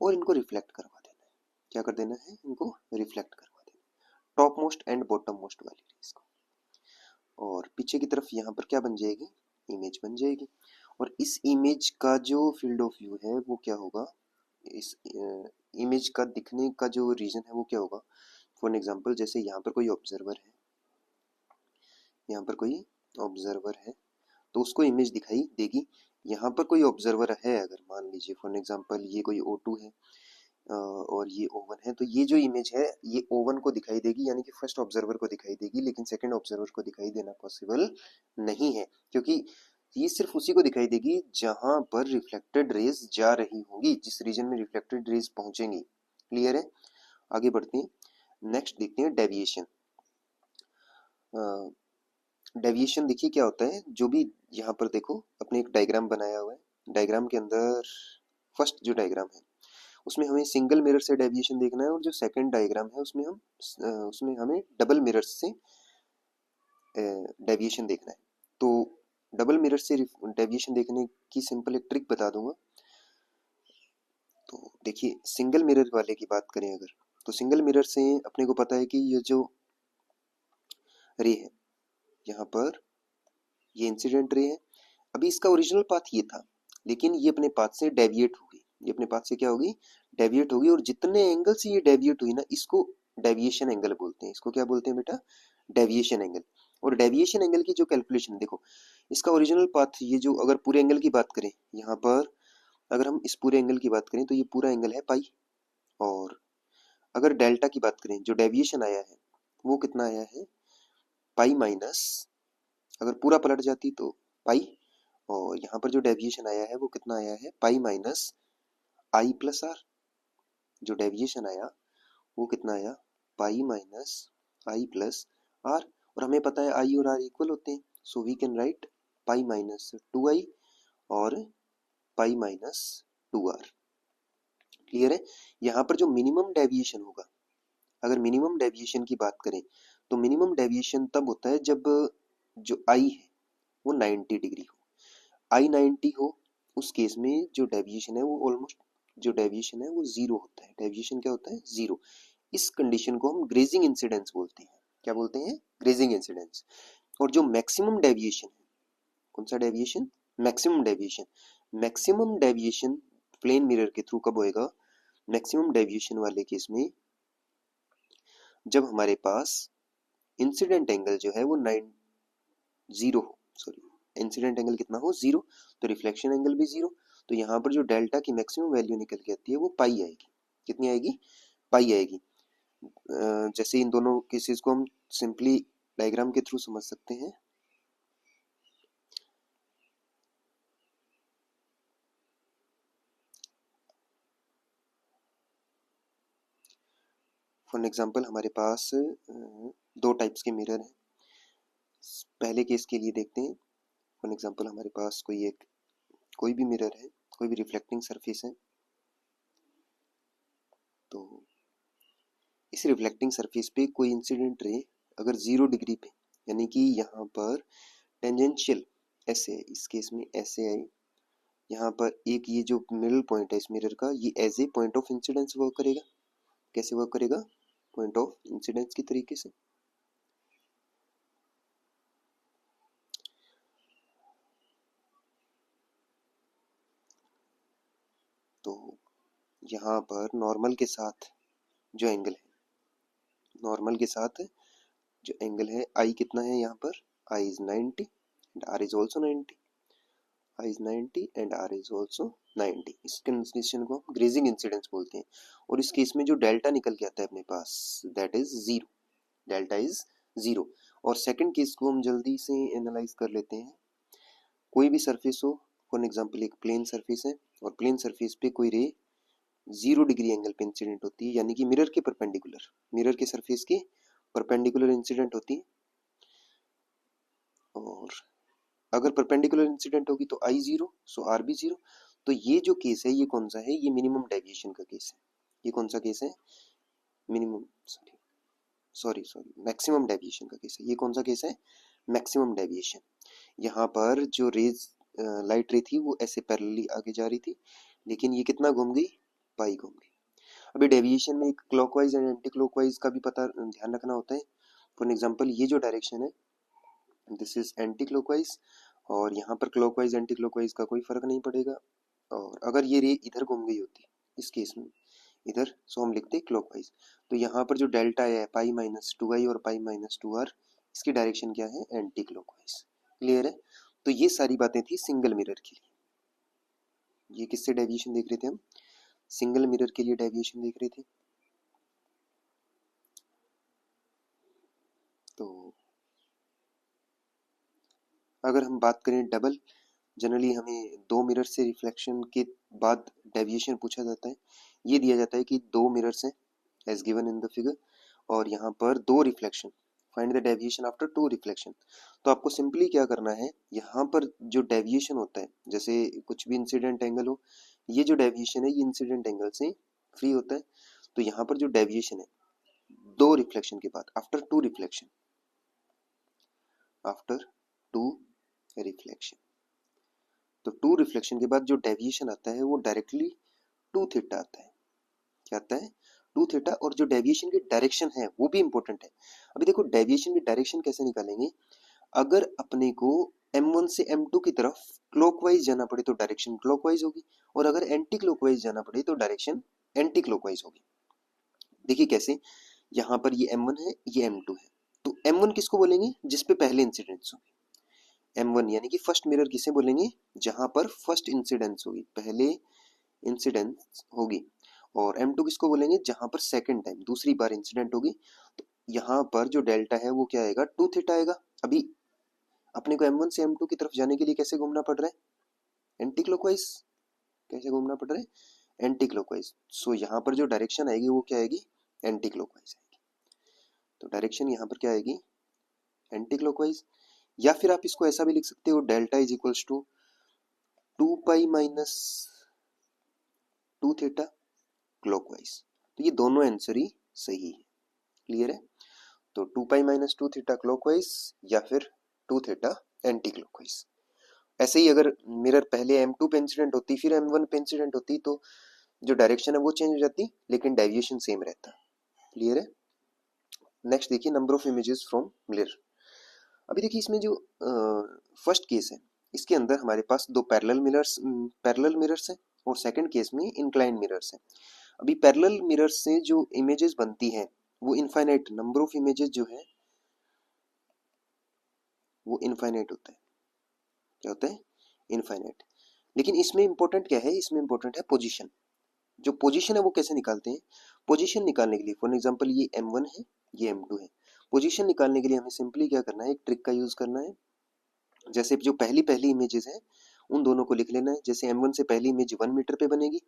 और इनको रिफ्लेक्ट करवा देना है। क्या कर देना है, इनको रिफ्लेक्ट करवा देना है, top most and bottom most वाली रेज को। और पीछे की तरफ यहाँ पर क्या बन जाएगी, इमेज बन जाएगी। और इस इमेज का जो फील्ड ऑफ व्यू है वो क्या होगा, इस इमेज का दिखने का जो रीजन है वो क्या होगा। फॉर एग्जांपल जैसे यहाँ पर कोई ऑब्जर्वर है, यहाँ पर कोई ऑब्जर्वर है तो उसको इमेज दिखाई देगी। यहाँ पर कोई ऑब्जर्वर है, अगर मान लीजिए फॉर एग्जांपल ये कोई O2 है और ये O1 है, तो ये जो इमेज है ये O1 को दिखाई देगी, यानी कि फर्स्ट ऑब्जर्वर को दिखाई देगी, लेकिन सेकंड ऑब्जर्वर को दिखाई देना पॉसिबल नहीं है, क्योंकि ये सिर्फ उसी को दिखाई देगी जहां पर रिफ्लेक्टेड रेज जा रही होगी, जिस रीजन में रिफ्लेक्टेड रेज पहुंचेंगी। क्लियर है, आगे बढ़ते हैं। नेक्स्ट देखते हैं डेविएशन। डेविएशन देखिए क्या होता है, जो भी यहाँ पर देखो अपने एक डायग्राम बनाया हुआ है, डायग्राम के अंदर फर्स्ट जो डायग्राम है उसमें हमें सिंगल मिरर से डेविएशन देखना है, और जो सेकंड डायग्राम है उसमें हमें डबल मिरर से डेविएशन देखना है। तो डबल मिरर से डेविएशन देखने की सिंपल एक ट्रिक बता दूंगा। तो देखिए सिंगल मिरर वाले की बात करें अगर, तो सिंगल मिरर से अपने को पता है कि ये जो रे है यहाँ पर ये इंसिडेंट रे है, अभी इसका ओरिजिनल पाथ ये था, लेकिन ये अपने पाथ से डेविएट होगी, ये अपने पाथ से क्या होगी, डेविएट होगी, और जितने एंगल से ये डेविएट हुई ना इसको डेविएशन एंगल बोलते हैं। इसको क्या बोलते हैं बेटा, डेविएशन एंगल। और डेविएशन एंगल की जो कैलकुलेशन देखो, इसका ओरिजिनल पाथ ये जो, अगर पूरे एंगल की बात करें यहाँ पर, अगर हम इस पूरे एंगल की बात करें तो ये पूरा एंगल है पाई, और अगर डेल्टा की बात करें जो डेविएशन आया है वो कितना आया है, पाई माइनस, अगर पूरा पलट जाती तो पाई, और यहाँ पर जो डेविएशन आया है वो कितना आया है, pi minus i plus r. जो डेविएशन आया वो कितना आया, pi minus i plus r, और हमें पता है आई और आर इक्वल होते हैं, so we can write pi minus 2i और पाई माइनस 2r। क्लियर है, यहाँ पर जो मिनिमम डेविएशन होगा, अगर मिनिमम डेविएशन की बात करें तो मिनिमम डेविएशन तब होता है जब जो आई है वो 90 डिग्री हो, आई 90 हो, उस केस में जो डेविएशन है वो ऑलमोस्ट, जो डेविएशन है वो जीरो होता है। डेविएशन क्या होता है, जीरो। इस कंडीशन को हम ग्रेजिंग इंसिडेंस बोलते हैं। क्या बोलते हैं, ग्रेजिंग इंसिडेंस। और जो मैक्सिमम डेविएशन है, कौन सा deviation, maximum deviation. Maximum deviation plane mirror के थ्रू कब होएगा, मैक्सिमम डेविएशन वाले केस में जब हमारे पास इंसिडेंट एंगल जो है वो जीरो हो, सॉरी इंसिडेंट एंगल कितना हो, जीरो, तो रिफ्लेक्शन एंगल भी जीरो। तो यहाँ पर जो डेल्टा की मैक्सिमम वैल्यू निकल के आती है वो पाई आएगी, कितनी आएगी, पाई आएगी। जैसे इन दोनों केसेस को हम सिंपली डायग्राम के थ्रू समझ सकते हैं। फॉर एग्जांपल हमारे पास दो टाइप्स के मिरर हैं। पहले केस के लिए देखते हैं। फॉर एग्जांपल हमारे पास कोई भी मिरर है, कोई भी रिफ्लेक्टिंग सरफेस है, तो इस रिफ्लेक्टिंग सरफेस पे कोई इंसिडेंट रे अगर 0 डिग्री पे, यानी कि यहाँ पर टेंजेंशियल ऐसे, इस केस में ऐसे आई, यहाँ पर एक ये जो मिडल पॉइंट है इस मिरर का, ये as a point of incidence work करेगा। कैसे वर्क करेगा, पॉइंट ऑफ इंसिडेंस की तरीके से। तो यहाँ पर नॉर्मल के साथ जो एंगल है, नॉर्मल के साथ जो एंगल है आई कितना है, यहाँ पर i is 90 and r is also 90, i is 90 and r is also 90। इस कंडीशन को हम ग्रेजिंग इंसिडेंस बोलते हैं। और इस केस में जो डेल्टा निकल के आता है अपने पास, that is zero, delta is zero. और सेकंड केस को हम जल्दी से एनालाइज कर लेते हैं। कोई भी सरफेस हो, फॉर एग्जांपल एक प्लेन सरफेस है, और प्लेन सरफेस पे कोई रे 0 डिग्री एंगल पे इंसिडेंट होती है, यानी कि मिरर के परपेंडिकुलर, मिरर के सरफेस के परपेंडिकुलर इंसिडेंट होती है। और अगर परपेंडिकुलर इंसिडेंट होगी तो आई जीरो, सो आर भी जीरो। तो ये जो केस है ये कौन सा है, ये मिनिमम डेविएशन का केस है। ये कौन सा केस है, मिनिमम, सॉरी मैक्सिमम डेविएशन का केस है। ये कौन सा केस है? Maximum deviation. यहाँ पर जो रेज लाइट रे थी वो ऐसे पैरेलली आगे जा रही थी, लेकिन ये कितना घूम गई? पाई घूम गई। अभी डेविएशन में एक क्लॉकवाइज एंड एंटी क्लॉकवाइज का भी पता ध्यान रखना होता है। फॉर एग्जांपल ये जो डायरेक्शन है दिस इज एंटी क्लॉकवाइज, और यहाँ पर क्लॉकवाइज एंटी क्लॉकवाइज का कोई फर्क नहीं पड़ेगा। और अगर ये रे इधर घूम गई होती इस केस में इधर, सो हम लिखते क्लॉकवाइज, तो यहाँ पर जो डेल्टा है पाई माइनस टू आई और पाई माइनस टू आर, इसकी डायरेक्शन क्या है? Anti clockwise. क्लियर है? तो ये सारी बातें थी सिंगल मिरर के लिए। ये किससे डेविएशन देख रहे थे हम? सिंगल मिरर के लिए डेविएशन देख रहे थे। तो अगर हम बात करें डबल, जनरली हमें दो मिरर से रिफ्लेक्शन के बाद डेविएशन पूछा जाता है। ये दिया जाता है कि दो मिरर्स हैं as given in the figure, और यहाँ पर दो reflection, find the deviation after two reflection. तो आपको सिंपली क्या करना है, यहाँ पर जो डेविएशन होता है, जैसे कुछ भी इंसिडेंट एंगल हो, ये जो डेविएशन है ये इंसिडेंट एंगल से फ्री होता है। तो यहाँ पर जो डेविएशन है दो रिफ्लेक्शन के बाद, after two reflection, after two reflection, तो टू रिफ्लेक्शन के बाद जो डेविएशन आता है वो डायरेक्टली टू थीटा आता है। क्या आता है? Two theta. और जो डेविएशन की डायरेक्शन है वो भी इंपॉर्टेंट है। अभी देखो डेविएशन की डायरेक्शन कैसे निकालेंगे, अगर अपने को m1 से m2 की तरफ क्लॉकवाइज जाना पड़े तो डायरेक्शन क्लॉकवाइज होगी, और अगर एंटी क्लॉकवाइज जाना पड़े तो डायरेक्शन एंटी क्लॉकवाइज होगी। देखिए कैसे, यहाँ पर ये m1 है, ये m2 है, तो m1 किसको बोलेंगे? जिस पे पहले इंसिडेंस होगी। m1 यानी कि फर्स्ट मिरर किसे बोलेंगे? जहां पर फर्स्ट इंसिडेंस होगी, पहले इंसिडेंस होगी। और m2 किसको बोलेंगे? जहां पर सेकंड टाइम, दूसरी बार इंसिडेंट होगी। तो यहाँ पर जो डेल्टा है वो क्या आएगा? टू थीटा आएगा। अभी अपने को m1 से m2 की तरफ जाने के लिए कैसे घूमना पड़ रहा है? Anti clockwise. कैसे घूमना पड़ रहा है? Anti clockwise. सो यहाँ पर जो डायरेक्शन आएगी वो क्या आएगी? एंटी क्लॉकवाइज आएगी। तो डायरेक्शन यहाँ पर क्या आएगी? Anticlockwise. या फिर आप इसको ऐसा भी लिख सकते हो, delta is equals to two pi minus two theta clockwise. तो ये दोनों आंसर ही सही है। क्लियर है? तो two pi minus two theta clockwise या फिर टू थीटा एंटी क्लॉकवाइज। ऐसे ही अगर मिरर पहले m2 पे इंसिडेंट होती फिर m1 पे इंसिडेंट होती तो जो डायरेक्शन है वो चेंज हो जाती, लेकिन डेविएशन सेम रहता। क्लियर है? नेक्स्ट देखिए, number of images from mirror. अभी देखिए इसमें जो फर्स्ट केस है इसके अंदर हमारे पास दो पैरेलल मिरर्स हैं, और सेकंड केस में इंक्लाइन मिरर्स हैं। अभी पैरेलल मिरर्स से जो इमेजेस बनती हैं वो इनफाइनाइट, नंबर ऑफ इमेजेस जो है वो इनफाइनाइट होता है। क्या होता है? इनफाइनाइट। लेकिन इसमें इंपॉर्टेंट क्या है? इसमें इंपॉर्टेंट है पोजीशन। जो पोजीशन है वो कैसे निकालते हैं? पोजीशन निकालने के लिए फॉर एग्जांपल ये m1 है, ये m2 है। पोजीशन निकालने के लिए हमें सिंपली क्या करना है? एक ट्रिक का यूज करना है। जैसे जो पहली पहली इमेजेस है उन दोनों को लिख लेना है। जैसे m1 से पहली इमेज 1 मीटर पे बनेगी,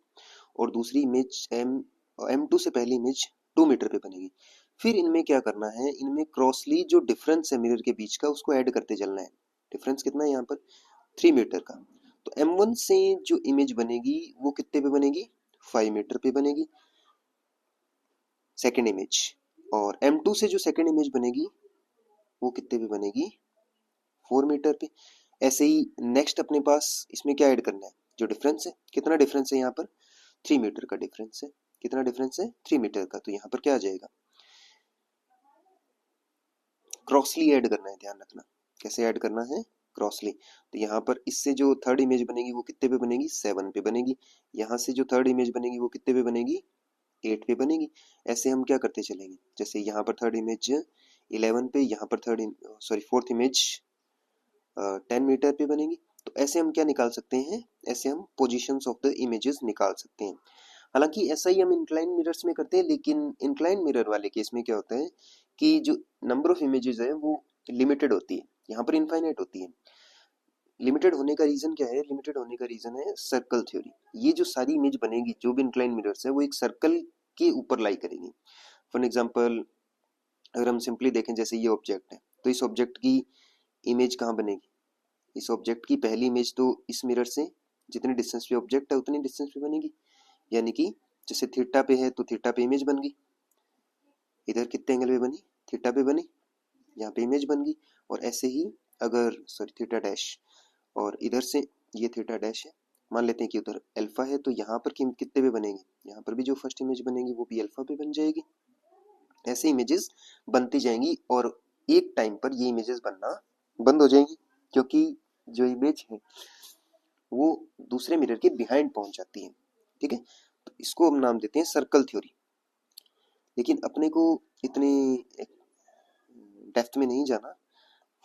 और दूसरी इमेज m2 से पहली इमेज 2 मीटर पे बनेगी। फिर इनमें क्या करना है? इनमें क्रॉसली जो डिफरेंस है मिरर के बीच का उसको ऐड करते चलना है। डिफरेंस कितना है यहाँ पर? 3 मीटर का। तो m1 से जो इमेज बनेगी वो कितने पे बनेगी? 5 मीटर पे बनेगी सेकेंड इमेज। और m2 से जो सेकेंड इमेज बनेगी वो कितने पे बनेगी? 4 मीटर पे। ऐसे ही नेक्स्ट अपने पास इसमें क्या ऐड करना है? जो डिफरेंस है, कितना डिफरेंस है यहाँ पर? 3 मीटर का डिफरेंस है। कितना डिफरेंस है? 3 मीटर का। तो यहाँ पर क्या आ जाएगा? क्रॉसली ऐड करना है, ध्यान रखना। कैसे ऐड करना है? क्रॉसली। तो यहाँ पर इससे जो थर्ड इमेज बनेगी वो कितने पे बनेगी? 7 पे बनेगी। यहाँ से जो थर्ड इमेज बनेगी वो कितने पे बनेगी? 8 पे बनेगी। ऐसे हम क्या करते चलेंगे? जैसे यहाँ पर थर्ड इमेज 11 पे, यहाँ पर फोर्थ इमेज 10 मीटर पे बनेगी। तो ऐसे हम क्या निकाल सकते हैं? ऐसे हम पोजीशंस ऑफ द इमेजेस निकाल सकते हैं। हालांकि ऐसा ही हम इंक्लाइन मिरर्स में करते हैं, लेकिन इंक्लाइन मिरर वाले केस में क्या होता है कि जो नंबर ऑफ इमेजेस है वो लिमिटेड होती है, यहाँ पर इनफाइनाइट होती है। लिमिटेड होने का रीजन क्या है? लिमिटेड होने का रीजन है सर्कल थ्योरी। ये जो सारी इमेज बनेगी जो भी इंक्लाइन मिरर्स है वो एक सर्कल के ऊपर लाई करेंगी। फॉर एग्जाम्पल अगर हम सिंपली देखें, जैसे ये ऑब्जेक्ट है, तो इस ऑब्जेक्ट की इमेज कहाँ बनेगी? इस ऑब्जेक्ट की पहली इमेज तो इस मिरर से जितने डिस्टेंस पे ऑब्जेक्ट है उतनी डिस्टेंस पे बनेगी। यानी कि जैसे थीटा पे है तो थीटा पे इमेज बन गई, इधर कितने एंगल पे बनी? थीटा पे बनी, यहाँ पे इमेज बन गई, और ऐसे ही अगर सॉरी थीटा डैश, और इधर से ये थीटा डैश है, मान लेते हैं कि उधर अल्फा है, तो यहाँ पर कितने पे बनेंगे, यहाँ पर भी जो फर्स्ट इमेज बनेगी वो भी अल्फा पे बन जाएगी। ऐसे इमेजेस बनती जाएंगी और एक टाइम पर ये इमेजेस बनना बंद हो जाएंगी, क्योंकि जो इमेज है वो दूसरे मिरर के बिहाइंड पहुंच जाती है। ठीक है, तो इसको हम नाम देते हैं सर्कल थ्योरी। लेकिन अपने को इतने डेप्थ में नहीं जाना,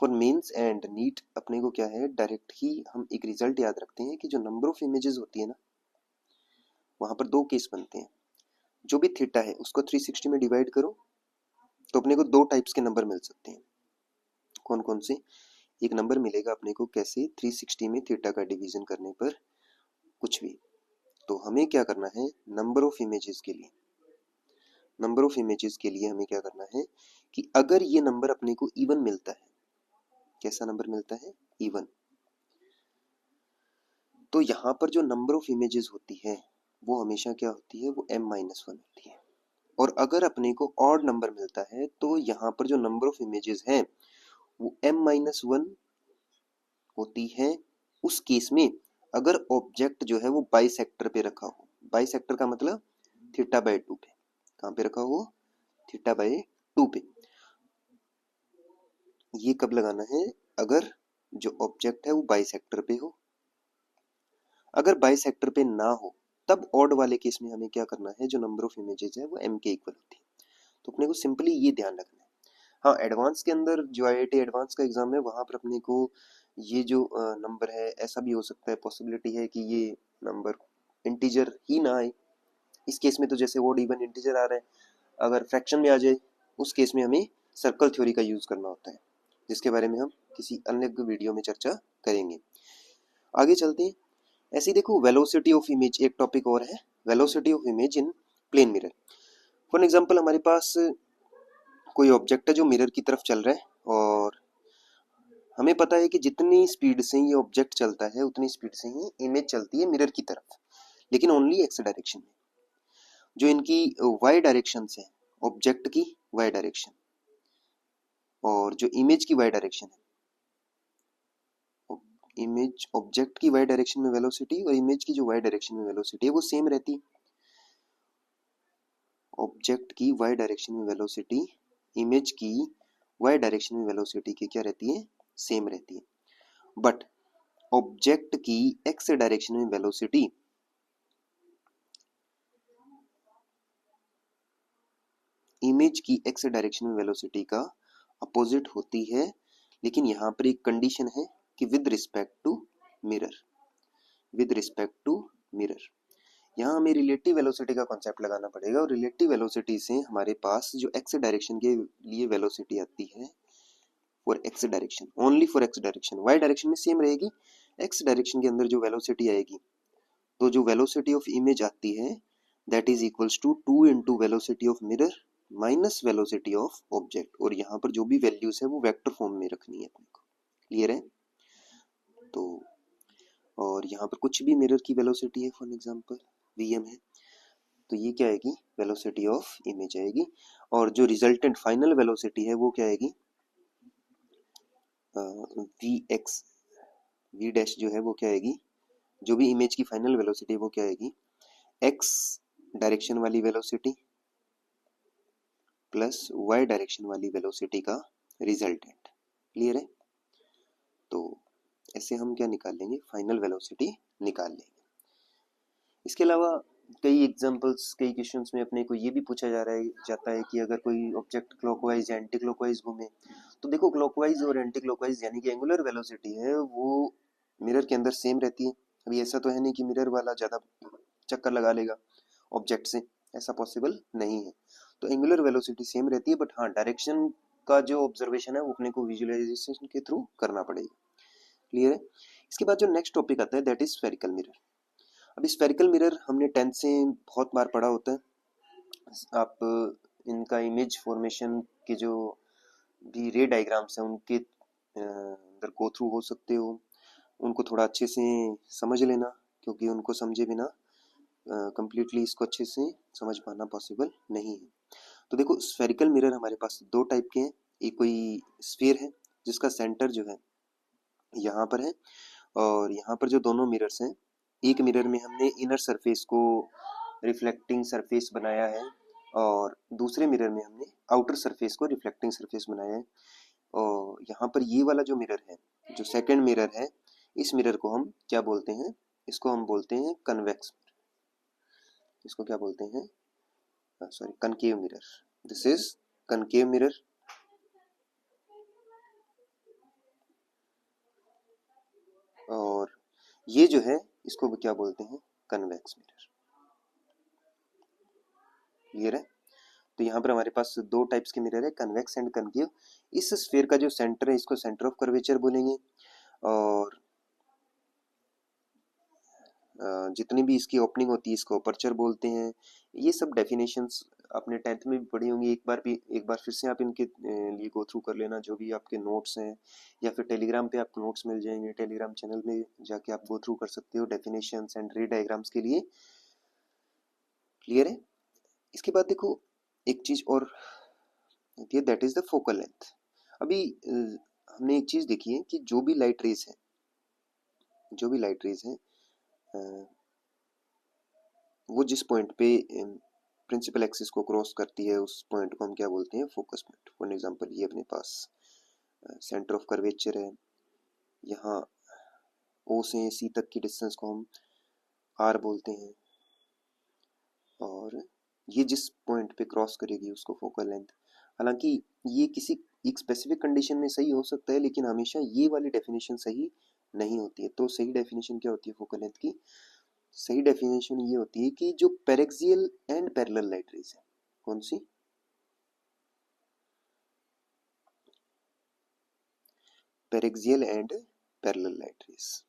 फॉर मेंस एंड नीट अपने को क्या है, डायरेक्ट ही हम एक रिजल्ट याद रखते हैं कि जो नंबर ऑफ इमेजेस होती है ना, वहां पर दो केस बनते हैं। जो भी थीटा है उसको 360 में डिवाइड करो तो अपने को दो टाइप्स के नंबर मिल सकते हैं। कौन कौन से? एक नंबर मिलेगा अपने को कैसे, 360 में थीटा का डिवीजन करने पर कुछ भी। तो हमें क्या करना है, नंबर ऑफ इमेजेस के लिए, नंबर ऑफ इमेजेस के लिए हमें क्या करना है कि अगर ये नंबर अपने को इवन मिलता है, कैसा नंबर मिलता है, इवन, तो यहाँ पर जो नंबर ऑफ इमेजेस होती है वो हमेशा क्या होती है, वो m-1 होती है। और अगर अपने को ऑड नंबर मिलता है तो यहाँ पर जो नंबर ऑफ इमेजेस हैं वो m-1 होती है उस केस में अगर ऑब्जेक्ट जो है वो बाइसेक्टर पे रखा हो। बाइसेक्टर का मतलब थीटा बाय 2 पे। कहाँ पे रखा हो, थीटा बाय 2 पे। ये कब लगाना है, अगर जो ऑब्जेक्ट है वो बाइसेक्टर पे हो। अगर बाइसेक्टर पे ना हो तब ऑड वाले केस में हमें क्या करना है, जो नंबर ऑफ इमेजेस है वो m के इक्वल होती है। तो अपने को सिंपली ये ध्यान रखना है। हाँ, एडवांस के अंदर जो IIT एडवांस का एग्जाम है वहां पर अपने को ये जो नंबर है, ऐसा भी हो सकता है, पॉसिबिलिटी है कि ये नंबर इंटीजर ही ना आए। इस केस में तो जैसे ओड इवन इंटीजर आ रहा है, अगर फ्रैक्शन में आ जाए उस केस में हमें सर्कल थ्योरी का यूज करना होता है, जिसके बारे में हम किसी अन्य वीडियो में चर्चा करेंगे। आगे चलते हैं। ऐसे ही देखो, वेलोसिटी ऑफ इमेज एक टॉपिक और है, velocity of image in plane mirror. For example हमारे पास कोई ऑब्जेक्ट है जो मिरर की तरफ चल रहा है और हमें पता है कि जितनी स्पीड से ये ऑब्जेक्ट चलता है उतनी स्पीड से ही इमेज चलती है मिरर की तरफ, लेकिन ओनली एक्स डायरेक्शन में। जो इनकी वाई डायरेक्शन है, ऑब्जेक्ट की वाई डायरेक्शन और जो इमेज की वाई डायरेक्शन है, इमेज ऑब्जेक्ट की वाई डायरेक्शन में वेलोसिटी और इमेज की जो वाई डायरेक्शन में वेलोसिटी है वो सेम रहती है। ऑब्जेक्ट की वाई डायरेक्शन में वेलोसिटी इमेज की वाई डायरेक्शन में वेलोसिटी की क्या रहती है, सेम रहती है। बट ऑब्जेक्ट की एक्स डायरेक्शन में वेलोसिटी इमेज की एक्स डायरेक्शन में वेलोसिटी का अपोजिट होती है। लेकिन यहाँ पर एक कंडीशन है कि with respect to mirror, with respect to mirror. यहाँ हमें रिलेटिव वेलोसिटी का कॉन्सेप्ट लगाना पड़ेगा और रिलेटिव वेलोसिटी से हमारे पास जो एक्स डायरेक्शन के लिए वेलोसिटी आती है for x direction, only for x direction, y direction में सेम रहेगी। एक्स डायरेक्शन के अंदर जो वेलोसिटी आएगी, तो जो वेलोसिटी ऑफ इमेज आती है that is equals to 2 into velocity of mirror minus velocity of object. और यहाँ पर जो भी वैल्यूज है वो वेक्टर फॉर्म में रखनी है अपने को, क्लियर है। तो और यहाँ पर कुछ भी मिरर की वेलोसिटी है, फॉर एग्जांपल vm है, तो ये क्या आएगी, वेलोसिटी ऑफ इमेज आएगी। और जो रिजल्टेंट फाइनल वेलोसिटी है वो क्या आएगी, vx, v डैश जो है वो क्या आएगी, जो भी इमेज की फाइनल वेलोसिटी है वो क्या आएगी, x डायरेक्शन वाली वेलोसिटी प्लस y डायरेक्शन वाली वेलोसिटी का रिजल्टेंट, क्लियर है। तो ऐसे हम क्या निकाल लेंगे, फाइनल वेलोसिटी निकाल लेंगे। इसके अलावा कई एग्जांपल्स, कई क्वेश्चंस में अपने को ये भी पूछा जाता है कि अगर कोई ऑब्जेक्ट क्लॉकवाइज या एंटी क्लॉकवाइज घूमे, तो देखो क्लॉकवाइज और एंटी क्लॉकवाइज यानी कि एंगुलर वेलोसिटी है वो मिरर के अंदर सेम रहती है। अभी ऐसा तो है नहीं कि मिरर वाला ज़्यादा चक्कर लगा लेगा ऑब्जेक्ट से, ऐसा पॉसिबल नहीं है। तो एंगुलर वेलोसिटी सेम रहती है, बट हाँ डायरेक्शन का जो ऑब्जर्वेशन है वो अपने को विजुअलाइजेशन के थ्रू करना पड़ेगा, क्लियर है। इसके बाद जो नेक्स्ट टॉपिक आता है दैट इज स्फेरिकल मिरर। अभी स्फेरिकल मिरर हमने 10th से बहुत बार पढ़ा होता है। आप इनका इमेज फॉर्मेशन के जो भी रे डायग्राम्स हैं उनके अंदर गो थ्रू हो सकते हो, उनको थोड़ा अच्छे से समझ लेना, क्योंकि उनको समझे बिना कंप्लीटली इसको अच्छे से समझ पाना पॉसिबल नहीं है। तो देखो स्फेरिकल मिरर हमारे पास दो टाइप के हैं। एक कोई स्फीयर है जिसका सेंटर जो है यहाँ पर है, और यहाँ पर जो दोनों मिरर्स हैं, एक मिरर में हमने इनर सरफेस को रिफ्लेक्टिंग सरफेस बनाया है और दूसरे मिरर में हमने आउटर सरफेस को रिफ्लेक्टिंग सरफेस बनाया है। और यहाँ पर ये वाला जो मिरर है, जो सेकंड मिरर है, इस मिरर को हम क्या बोलते हैं, इसको हम बोलते हैं कन्वेक्स, इसको क्या बोलते हैं, sorry, concave mirror. This is concave mirror. और ये जो है इसको क्या बोलते हैं, कन्वेक्स मिरर। क्लियर है? तो यहाँ पर हमारे पास दो टाइप्स के मिरर है, कन्वेक्स एंड कनकेव। इस स्फीयर का जो सेंटर है इसको सेंटर ऑफ कर्वेचर बोलेंगे, और जितनी भी इसकी ओपनिंग होती है इसको अपर्चर बोलते हैं। ये सब डेफिनेशंस आपने 10th में भी पढ़ी होंगी। एक बार फिर से आप इनके लिए गो थ्रू कर लेना, जो भी आपके नोट्स हैं, या फिर टेलीग्राम पे आपको नोट्स मिल जाएंगे, टेलीग्राम चैनल में जाके आप गो थ्रू कर सकते हो डेफिनेशंस एंड रे डायग्राम्स के लिए। क्लियर है? इसके बाद देखो एक चीज और होती है, that is the focal length. अभी हमने एक चीज देखी है कि जो भी लाइट रेज है, जो भी लाइट रेज है, वो जिस पॉइंट पे प्रिंसिपल एक्सिस को क्रॉस करती है उस पॉइंट को हम क्या बोलते हैं, फोकस पॉइंट। फॉर एग्जांपल ये अपने पास सेंटर ऑफ कर्वेचर है, यहाँ ओ से सी तक की डिस्टेंस को हम आर बोलते हैं, और ये जिस पॉइंट पे क्रॉस करेगी उसको फोकल लेंथ। हालांकि ये किसी एक स्पेसिफिक कंडीशन में सही हो सकता है, लेकिन हमेशा ये वाली डेफिनेशन सही नहीं होती है। तो सही डेफिनेशन क्या होती है फोकल लेंथ की? सही डेफिनेशन ये होती है कि जो paraxial and parallel light rays है, कौन सी, paraxial and parallel light rays,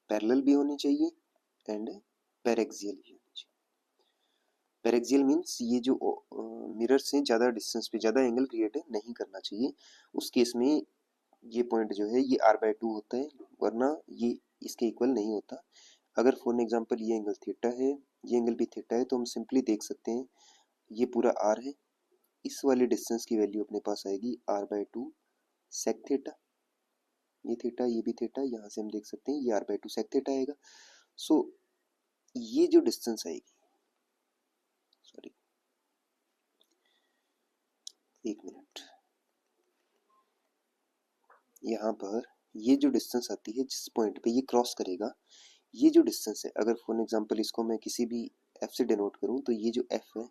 parallel भी होनी चाहिए एंड पेरेक्सियल भी होनी चाहिए। पेरेक्सियल मीन्स ये जो मिरर से ज़्यादा डिस्टेंस पे ज़्यादा एंगल क्रिएट नहीं करना चाहिए। उस केस में ये पॉइंट जो है ये r/2 होता है, वरना ये इसके इक्वल नहीं होता। अगर फॉर एग्जांपल ये एंगल थीटा है, ये एंगल भी थीटा है, तो हम सिंपली देख सकते हैं ये पूरा r है, इस वाले डिस्टेंस की वैल्यू अपने पास आएगी r/2 सेक थीटा। ये थीटा, ये भी थीटा, यहाँ से हम देख सकते हैं ये r/2 सेक थीटा आएगा। सो ये जो डिस्टेंस आएगी, सॉरी एक मिनट, यहाँ पर ये जो डिस्टेंस आती है जिस पॉइंट पे ये क्रॉस करेगा, ये जो डिस्टेंस है, अगर फॉर एग्जांपल इसको मैं किसी भी f से डिनोट करूँ, तो ये जो f है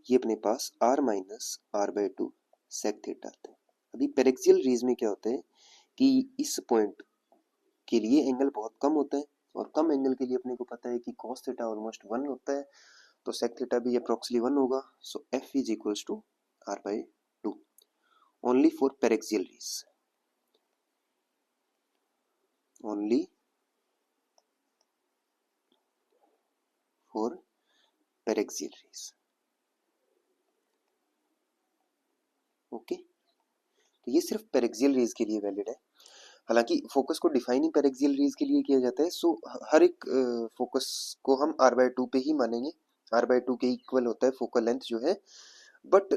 ये अपने पास r माइनस r/2 सेक थीटा आता है। अभी पेरेक्सियल रेज में क्या होता है कि इस पॉइंट के लिए एंगल बहुत कम होता है, और कम एंगल के लिए अपने को पता है कि cos थीटा ऑलमोस्ट 1 होता है, तो सेक थीटा भी अप्रोक्सीमेटली 1 होगा। So f is equals to r/2 only for paraxial rays, only for paraxial rays. Okay, तो ये सिर्फ पेरेक्सियल रेज के लिए वैलिड है। हालांकि फोकस को डिफाइन ही पेरेक्सियल रेज के लिए किया जाता है। सो हर एक फोकस को हम r/2 पे ही मानेंगे, r/2 के इक्वल होता है फोकल लेंथ जो है। बट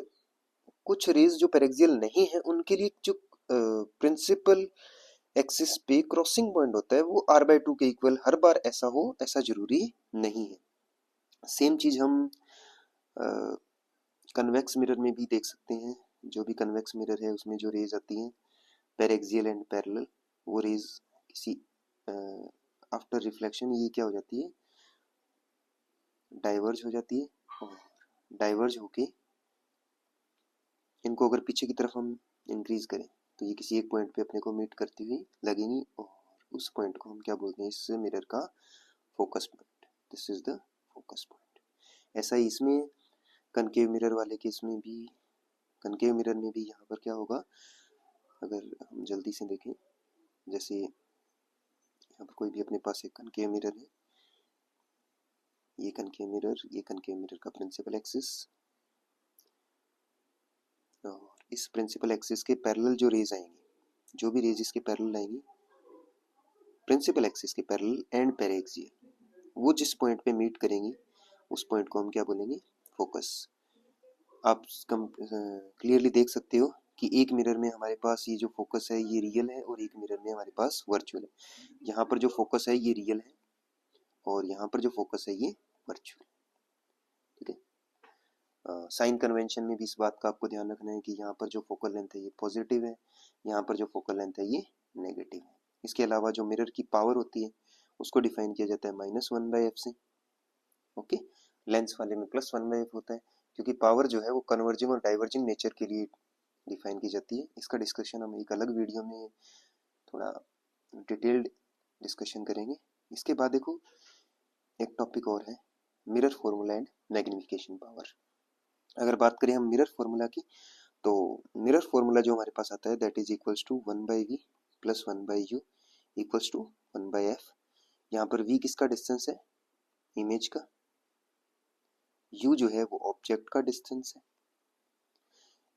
कुछ रेज जो पेरेक्सियल नहीं है उनके लिए जो प्रिंसिपल एक्सिस पे क्रॉसिंग पॉइंट होता है वो r/2 के इक्वल हर बार ऐसा हो, ऐसा जरूरी नहीं है। सेम चीज हम कन्वेक्स मिरर में भी देख सकते हैं। जो भी कन्वेक्स मिरर है उसमें जो रेज आती हैं पेरेक्सियल एंड पैरेलल, वो रेज किसी आफ्टर रिफ्लेक्शन ये क्या हो जाती है, डाइवर्ज हो जाती है, और डाइवर्ज होके इनको अगर पीछे की तरफ हम इंक्रीज करें तो ये किसी एक पॉइंट पे अपने को मीट करती हुई लगेंगी, और उस पॉइंट को हम क्या बोलते हैं, इस मिरर का focus point. This is the focus point. ऐसा ही इसमें कनकेव मिरर वाले केस में भी, कनकेव मिरर में भी यहाँ पर क्या होगा, अगर हम जल्दी से देखें, जैसे यहाँ पर कोई भी अपने पास एक कनकेव मिरर है, ये कनकेव मिरर का प्रिंसिपल एक्सिस, और इस प्रिंसिपल एक्सिस के पैरेलल जो रेज आएंगी, जो भी रेज इसके पैरेलल आएंगी, प्रिंसिपल एक्सिस के पैरेलल एंड पेरेक्सियल, वो जिस पॉइंट पे मीट करेंगी उस पॉइंट को हम क्या बोलेंगे, फोकस। आप क्लियरली देख सकते हो कि एक मिरर में हमारे पास ये जो फोकस है ये रियल है और एक मिरर में हमारे पास वर्चुअल है। यहाँ पर जो फोकस है ये रियल है और यहाँ पर जो फोकस है ये वर्चुअल। ठीक है, साइन कन्वेंशन में भी इस बात का आपको ध्यान रखना है कि यहाँ पर जो फोकल लेंथ है ये पॉजिटिव है, यहाँ पर जो फोकल लेंथ है ये नेगेटिव है। इसके अलावा जो मिरर की पावर होती है उसको डिफाइन किया जाता है -1/f से। ओके, लेंस वाले में +1/f होता है, क्योंकि पावर जो है वो कन्वर्जिंग और डाइवर्जिंग नेचर के लिए डिफाइन की जाती है। इसका डिस्कशन हम एक अलग वीडियो में थोड़ा डिटेल्ड डिस्कशन करेंगे। इसके बाद देखो एक टॉपिक और है, mirror formula and magnification power. अगर बात करें हम मिरर फॉर्मूला की, तो मिरर फॉर्मूला जो हमारे पास आता है that is equals to 1/v + 1/u equals to 1/f। यहाँ पर v किसका डिस्टेंस है, इमेज का, u जो है वो ऑब्जेक्ट का डिस्टेंस है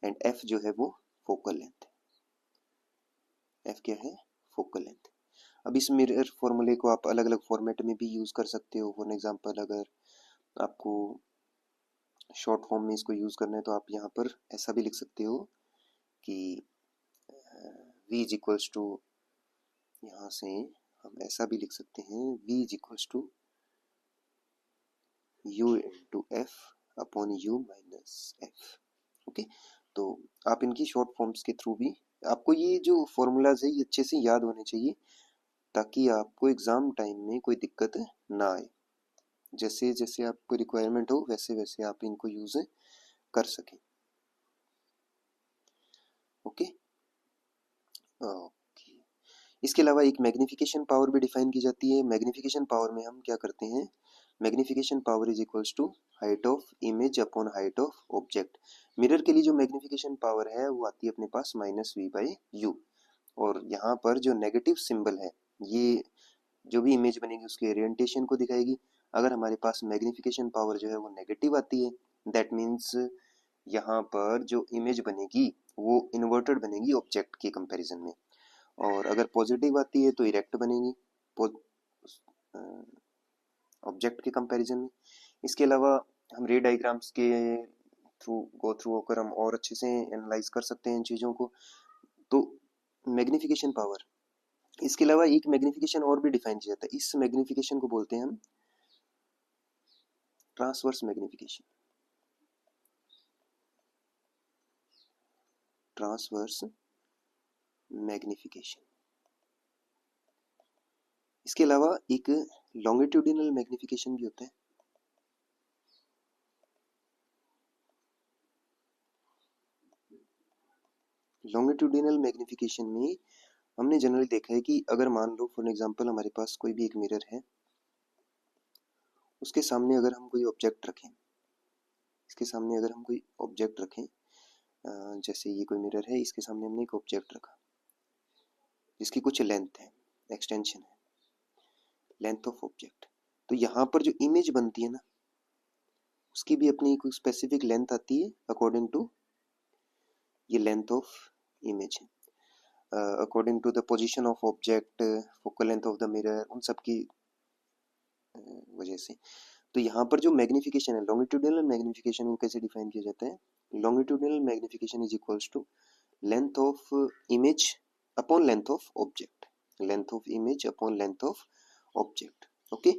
एंड f जो है वो फोकल लेंथ है। f क्या है, फोकल लेंथ। अब इस मिरर फॉर्मूले को आप अलग अलग फॉर्मेट में भी यूज कर सकते हो। फॉर एग्जांपल अगर आपको शॉर्ट फॉर्म में इसको यूज करना है तो आप यहाँ पर ऐसा भी लिख सकते हो कि v इज इक्वल्स टू, यहाँ से हम ऐसा भी लिख सकते हैं v is equals to u into f upon u minus f. Okay, तो आप इनकी शॉर्ट फॉर्म्स के थ्रू भी, आपको ये जो फॉर्मूलाज है ये अच्छे से याद होने चाहिए ताकि आपको एग्जाम टाइम में कोई दिक्कत ना आए। जैसे जैसे आपको रिक्वायरमेंट हो वैसे वैसे आप इनको यूज कर सकें। ओके ओके, इसके अलावा एक मैग्निफिकेशन पावर भी डिफाइन की जाती है। मैग्निफिकेशन पावर में हम क्या करते हैं, magnification power is equals to height of image upon height of object. Mirror के लिए जो मैग्निफिकेशन पावर है वो आती है अपने पास -v/u, और यहाँ पर जो नेगेटिव सिंबल है ये जो भी इमेज बनेगी उसके ओरिएंटेशन को दिखाएगी। अगर हमारे पास मैग्निफिकेशन पावर जो है वो नेगेटिव आती है दैट मीन्स यहाँ पर जो इमेज बनेगी वो इन्वर्टेड बनेगी ऑब्जेक्ट के कंपैरिजन में, और अगर पॉजिटिव आती है तो इरेक्ट बनेगी ऑब्जेक्ट के कंपैरिजन में। इसके अलावा हम रे डायग्राम्स के थ्रू होकर हम और अच्छे से एनालाइज कर सकते हैं इन चीज़ों को। तो मैग्निफिकेशन पावर, इसके अलावा एक मैग्निफिकेशन और भी डिफाइन किया जाता है। इस मैग्निफिकेशन को बोलते हैं हम ट्रांसवर्स मैग्निफिकेशन। Transverse magnification. इसके अलावा एक लॉन्गिट्यूडिनल मैग्निफिकेशन भी होता है। लॉन्गिट्यूडिनल मैग्निफिकेशन में हमने जनरली देखा है कि अगर मान लो फॉर एग्जांपल हमारे पास कोई भी एक मिरर है, उसके सामने अगर हम कोई ऑब्जेक्ट रखें, इसके सामने अगर हम कोई ऑब्जेक्ट रखें, जैसे ये कोई मिरर है, इसके सामने हमने एक ऑब्जेक्ट रखा जिसकी कुछ लेंथ है, एक्सटेंशन है, लेंथ ऑफ ऑब्जेक्ट। तो यहाँ पर जो इमेज बनती है ना उसकी भी अपनी कोई स्पेसिफिक लेंथ आती है अकॉर्डिंग टू, ये लेंथ ऑफ इमेज है according to the position of object, focal length of the mirror, उन सब की वजह से। तो यहाँ पर जो मैग्निफिकेशन है, लॉन्गिट्यूडिनल मैग्निफिकेशन को कैसे डिफाइन किया जाता है, longitudinal magnification is equals to length of image upon length of object, length of image upon length of object. Okay,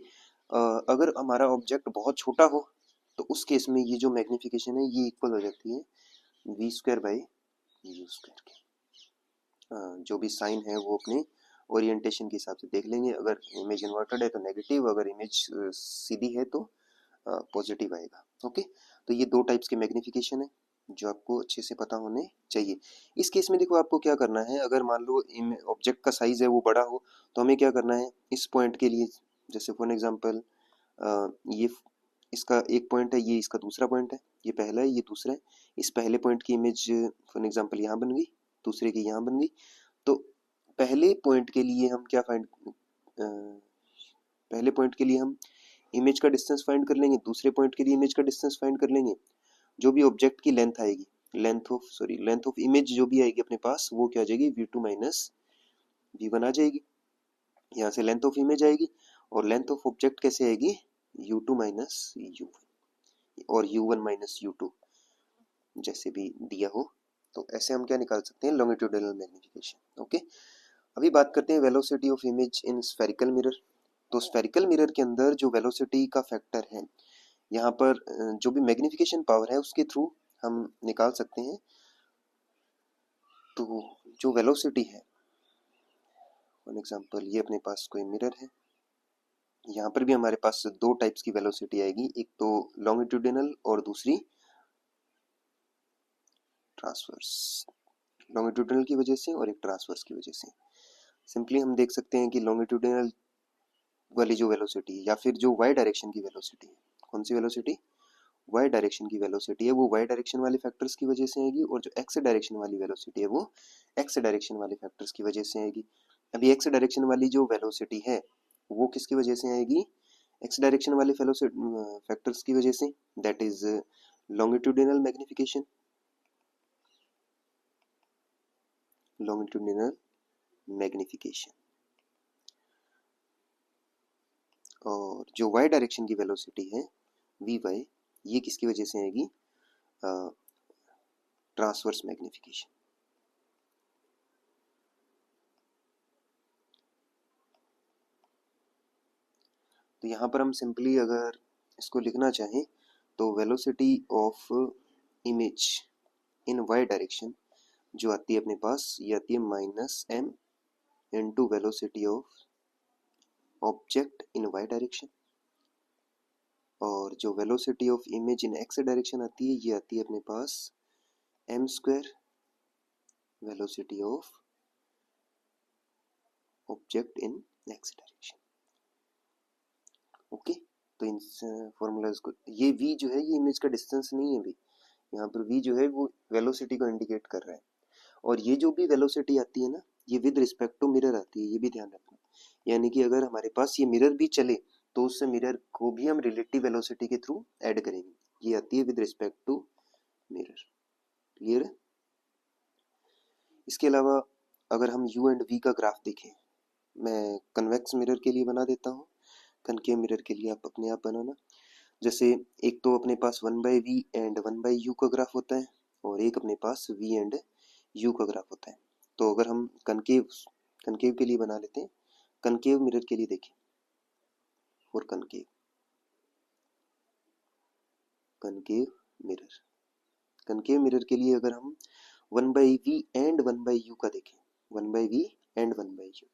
अगर हमारा ऑब्जेक्ट बहुत छोटा हो तो उस केस में ये जो मैग्निफिकेशन है ये इक्वल हो जाती है v² / u² के। जो भी साइन है वो अपने ओरिएंटेशन के हिसाब से देख लेंगे। अगर इमेज इन्वर्टेड है तो नेगेटिव, अगर इमेज सीधी है तो पॉजिटिव आएगा। ओके, तो ये दो टाइप्स के मैग्निफिकेशन है जो आपको अच्छे से पता होने चाहिए। इस केस में देखो आपको क्या करना है, अगर मान लो ऑब्जेक्ट का साइज है वो बड़ा हो तो हमें क्या करना है, इस पॉइंट के लिए जैसे फॉर एग्जांपल ये इसका एक पॉइंट है, ये इसका दूसरा पॉइंट है, ये पहला है ये दूसरा है, इस पहले पॉइंट की इमेज फॉर एग्जांपल यहाँ बन गई, दूसरे की यहाँ बन गई। तो पहले पॉइंट के लिए हम क्या पहले पॉइंट के लिए हम इमेज का डिस्टेंस फाइंड कर लेंगे, दूसरे पॉइंट के लिए इमेज का डिस्टेंस फाइंड कर लेंगे। जो भी ऑब्जेक्ट की लेंथ आएगी, लेंथ ऑफ इमेज जो भी आएगी अपने पास वो क्या आ जाएगी, v2 - v1 आ जाएगी। यहाँ से लेंथ ऑफ इमेज आएगी और लेंथ ऑफ ऑब्जेक्ट कैसे आएगी, u2 माइनस u1 और u1 माइनस u2 जैसे भी दिया हो। तो ऐसे हम क्या निकाल सकते हैं, लॉन्गिट्यूडिनल मैग्नीफिकेशन। ओके, अभी बात करते हैं velocity of image in spherical mirror. तो स्फेरिकल मिरर के अंदर जो वेलोसिटी का फैक्टर है, यहाँ पर जो भी मैग्नीफिकेशन पावर है उसके थ्रू हम निकाल सकते हैं। तो जो वेलोसिटी है, फॉर एग्जांपल ये अपने पास कोई मिरर है, यहाँ पर भी हमारे पास दो टाइप्स की वेलोसिटी आएगी, एक तो लॉन्गिट्यूडिनल और दूसरी ट्रांसवर्स। लॉन्गिट्यूडिनल की वजह से और एक ट्रांसवर्स की वजह से। सिंपली हम देख सकते हैं कि लॉन्गिट्यूडिनल वाली जो वेलोसिटी या फिर जो वाई डायरेक्शन की वेलोसिटी है, कौन सी वेलोसिटी, वाई डायरेक्शन की वेलोसिटी है, वो वाई डायरेक्शन वाले फैक्टर्स की वजह से आएगी, और जो एक्स डायरेक्शन वाली वेलोसिटी है वो एक्स डायरेक्शन वाले फैक्टर्स की वजह से आएगी। अभी एक्स डायरेक्शन वाली जो वेलोसिटी है वो किसकी वजह से आएगी, एक्स डायरेक्शन वाले फैक्टर्स की वजह से, that is longitudinal magnification, longitudinal magnification. और जो वाई डायरेक्शन की वेलोसिटी है वी वाई, ये किसकी वजह से आएगी, ट्रांसवर्स मैग्निफिकेशन। तो यहाँ पर हम सिंपली अगर इसको लिखना चाहें तो velocity of image in y direction जो आती है अपने पास, ये आती है minus m into velocity of object in y direction. और जो velocity of image in x direction आती है, ये आती है अपने पास m square velocity of object in x direction. Okay, तो इन फॉर्मूलाज को, ये v जो है ये इमेज का डिस्टेंस नहीं है भी, यहाँ पर v जो है वो वेलोसिटी को इंडिकेट कर रहा है। और ये जो भी वेलोसिटी आती है ना, ये विद रिस्पेक्ट टू मिरर आती है, ये भी ध्यान रखना। यानी कि अगर हमारे पास ये मिरर भी चले तो उससे मिरर को भी हम रिलेटिव वेलोसिटी के थ्रू ऐड करेंगे, ये आती है with respect to mirror. Clear है। इसके अलावा अगर हम u एंड v का ग्राफ देखें, मैं कन्वेक्स मिरर के लिए बना देता हूँ, कनकेव मिरर के लिए आप अपने आप बनाना। जैसे एक तो अपने पास 1/v एंड 1/u का ग्राफ होता है, और एक अपने पास v एंड u का ग्राफ होता है। तो अगर हम कनकेव कनकेव के लिए बना लेते हैं, कनकेव मिरर के लिए देखें, और concave concave mirror concave mirror के लिए अगर हम 1/v एंड 1/u का देखें, 1/v and 1/u,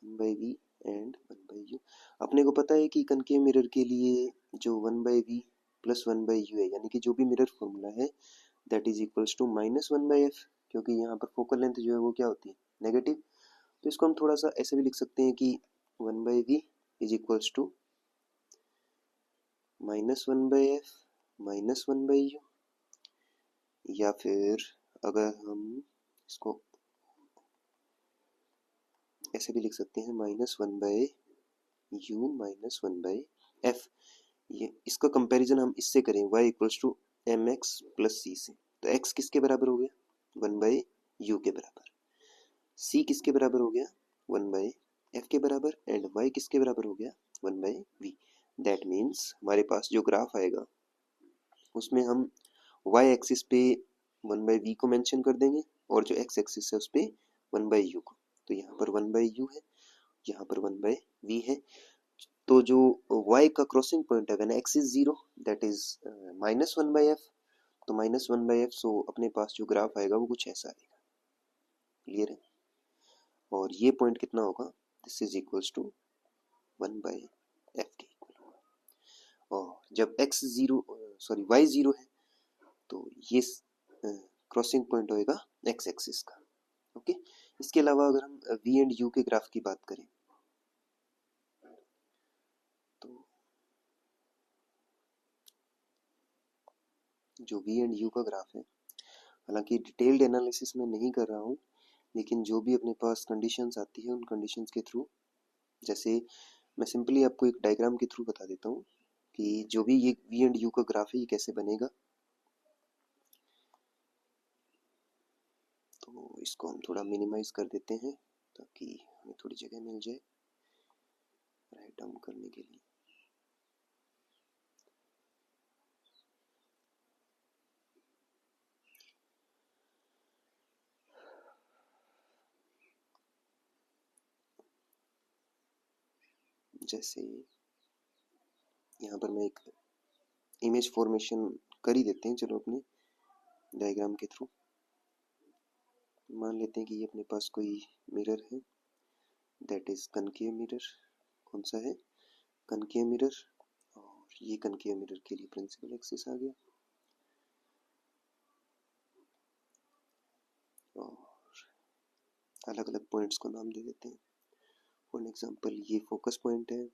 1/v and 1/u, अपने को पता है कि कनकेव मिरर के लिए जो 1/v प्लस 1/u है, यानी कि जो भी मिरर फॉर्मूला है that is equals to -1/f, क्योंकि यहाँ पर फोकल लेंथ जो है वो क्या होती है, नेगेटिव। तो इसको हम थोड़ा सा ऐसे भी लिख सकते हैं कि 1/v is equals to -1/f -1/u, या फिर अगर हम इसको ऐसे भी लिख सकते हैं -1/u -1/f। ये इसका कंपैरिजन हम इससे करें y equals to mx plus c से, तो x किसके बराबर हो गया, 1/u के बराबर, c किसके बराबर हो गया, 1/f के बराबर, एंड y किसके बराबर हो गया, 1/v। दैट मीन्स हमारे पास जो ग्राफ आएगा उसमें हम y एक्सिस पे 1/v को मेंशन कर देंगे, और जो x एक्सिस है उस पे 1/u को। तो यहाँ पर 1/u है, यहाँ पर 1/v है। तो जो y का क्रॉसिंग पॉइंट है when x is 0 that is -1/f, तो -1/f, सो अपने पास जो ग्राफ आएगा वो कुछ ऐसा आएगा। क्लियर है। और ये पॉइंट कितना होगा, this is equals to 1/f के इक्वल होगा। और जब y 0 है तो ये क्रॉसिंग पॉइंट होएगा x एक्सिस का। ओके, इसके अलावा अगर हम v एंड u के ग्राफ की बात करें, तो जो v एंड u का ग्राफ है, हालांकि डिटेल्ड एनालिसिस में नहीं कर रहा हूँ, लेकिन जो भी अपने पास कंडीशंस आती है उन कंडीशंस के थ्रू, जैसे मैं सिंपली आपको एक डायग्राम के थ्रू बता देता हूँ कि जो भी ये v एंड u का ग्राफ है ये कैसे बनेगा। तो इसको हम थोड़ा मिनिमाइज कर देते हैं ताकि हमें थोड़ी जगह मिल जाए। राइट डाउन करने के लिए। जैसे यहाँ पर मैं एक इमेज फॉर्मेशन कर ही देते हैं, चलो अपने डायग्राम के थ्रू। मान लेते हैं कि ये अपने पास कोई मिरर है, दैट इज कनकेव मिरर। कौन सा है? Concave mirror. और ये कनकेव मिरर के लिए प्रिंसिपल एक्सिस आ गया, और अलग अलग पॉइंट्स को नाम दे देते हैं। फॉर एग्जांपल ये फोकस पॉइंट है,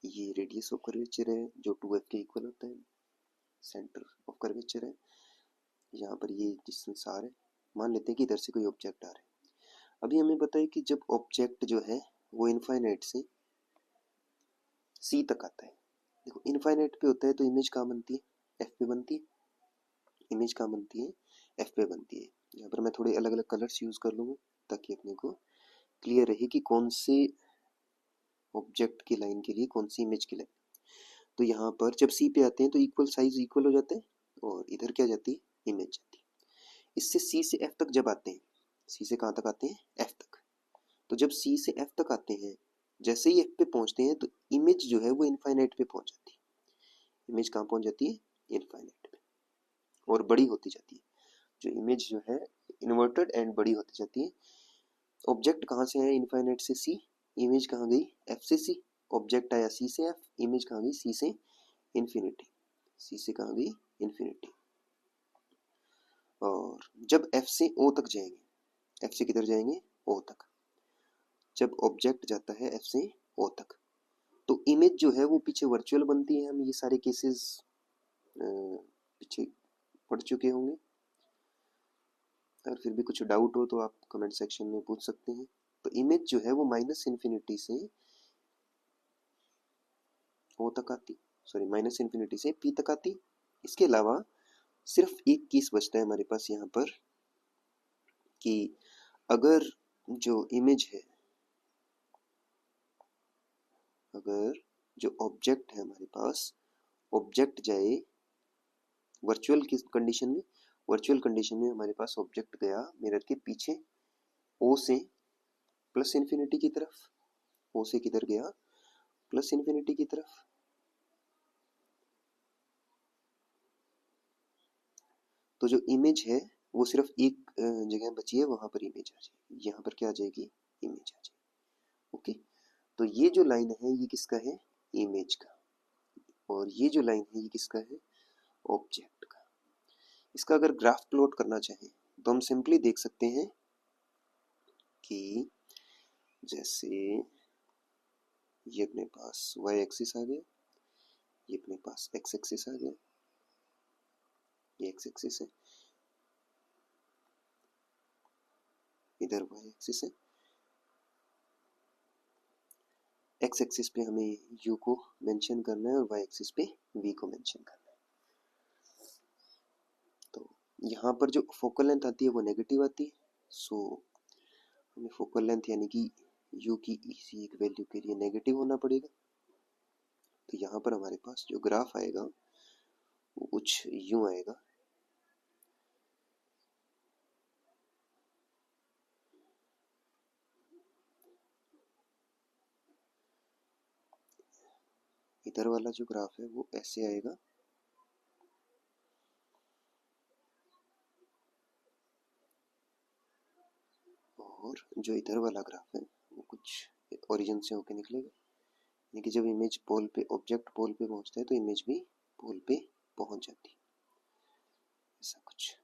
ये रेडियस ऑफ कर्वेचर है जो 2f के इक्वल होता है, सेंटर ऑफ कर्वेचर है, यहाँ पर ये डिस्टेंस r है। मान लेते हैं कि इधर से कोई ऑब्जेक्ट आ रहा है। अभी हमें बताया कि जब ऑब्जेक्ट जो है वो इनफाइनाइट से c तक आता है, देखो इनफाइनाइट पे होता है तो इमेज कहाँ बनती है? f पे बनती है। इमेज कहाँ बनती है? f पे बनती है। यहाँ पर मैं थोड़े अलग अलग कलर्स यूज कर लूँगा ताकि अपने को क्लियर रहे कि कौन से ऑब्जेक्ट की लाइन के लिए कौन सी इमेज की लाइन। तो यहाँ पर जब सी पे आते हैं तो इक्वल साइज इक्वल हो जाता है, और इधर क्या जाती है? इमेज जाती है। इससे सी से एफ तक जब आते हैं, सी से कहाँ तक आते हैं? एफ तक। तो जब सी से एफ तक आते हैं, जैसे ही एफ पे पहुंचते हैं तो इमेज जो है वो इनफाइनाइट पे पहुंच जाती है। इमेज कहाँ पहुंच जाती है? इनफाइनाइट पे, और बड़ी होती जाती है। जो इमेज जो है इन्वर्टेड एंड बड़ी होती जाती है। ऑब्जेक्ट कहाँ से है? इनफाइनाइट से सी, इमेज कहाँ गई? एफ से सी। ऑब्जेक्ट आया सी से एफ, इमेज कहाँ गई? सी से इन्फिनिटी। सी से कहाँ गई? इन्फिनिटी। और जब एफ से ओ तक जाएंगे, एफ से किधर जाएंगे? ओ तक। जब ऑब्जेक्ट जाता है एफ से ओ तक तो इमेज जो है वो पीछे वर्चुअल बनती है। हम ये सारे केसेस पीछे पढ़ चुके होंगे। अगर फिर भी कुछ डाउट हो तो आप कमेंट सेक्शन में पूछ सकते हैं। तो इमेज जो है वो माइनस इन्फिनिटी से ओ तक आती, सॉरी माइनस इन्फिनिटी से पी तक आती। इसके अलावा सिर्फ एक केस बचता है हमारे पास यहाँ पर कि अगर जो इमेज है, अगर जो ऑब्जेक्ट है हमारे पास, ऑब्जेक्ट जाए वर्चुअल किस कंडीशन में? वर्चुअल कंडीशन में हमारे पास ऑब्जेक्ट गया मिरर के पीछे ओ से प्लस इन्फिनिटी की तरफ। ओ से किधर गया? प्लस इन्फिनिटी की तरफ। तो जो इमेज है वो सिर्फ एक जगह बची है, वहां पर इमेज आ जाएगी। यहाँ पर क्या आ जाएगी? इमेज आ जाएगी। ओके, तो ये जो लाइन है ये किसका है? इमेज का। और ये जो लाइन है ये किसका है? ऑब्जेक्ट का। इसका अगर ग्राफ प्लॉट करना चाहें तो हम सिंपली देख सकते हैं कि जैसे ये अपने पास y एक्सिस आ गया, ये अपने पास x एक्सिस आ गया, ये x एक्सिस है, इधर y एक्सिस है। x एक्सिस पे हमें u को मेंशन करना है और y एक्सिस पे v को मेंशन करना है। तो यहाँ पर जो फोकल लेंथ आती है वो नेगेटिव आती है। सो हमें फोकल लेंथ यानी कि u की किसी एक वैल्यू के लिए नेगेटिव होना पड़ेगा। तो यहाँ पर हमारे पास जो ग्राफ आएगा वो कुछ यूं आएगा। इधर वाला जो ग्राफ है वो ऐसे आएगा, और जो इधर वाला ग्राफ है वो कुछ ओरिजिन से होके निकलेगा। यानी कि जब इमेज पोल पे, ऑब्जेक्ट पोल पे पहुंचता है तो इमेज भी पोल पे पहुंच जाती है, ऐसा कुछ।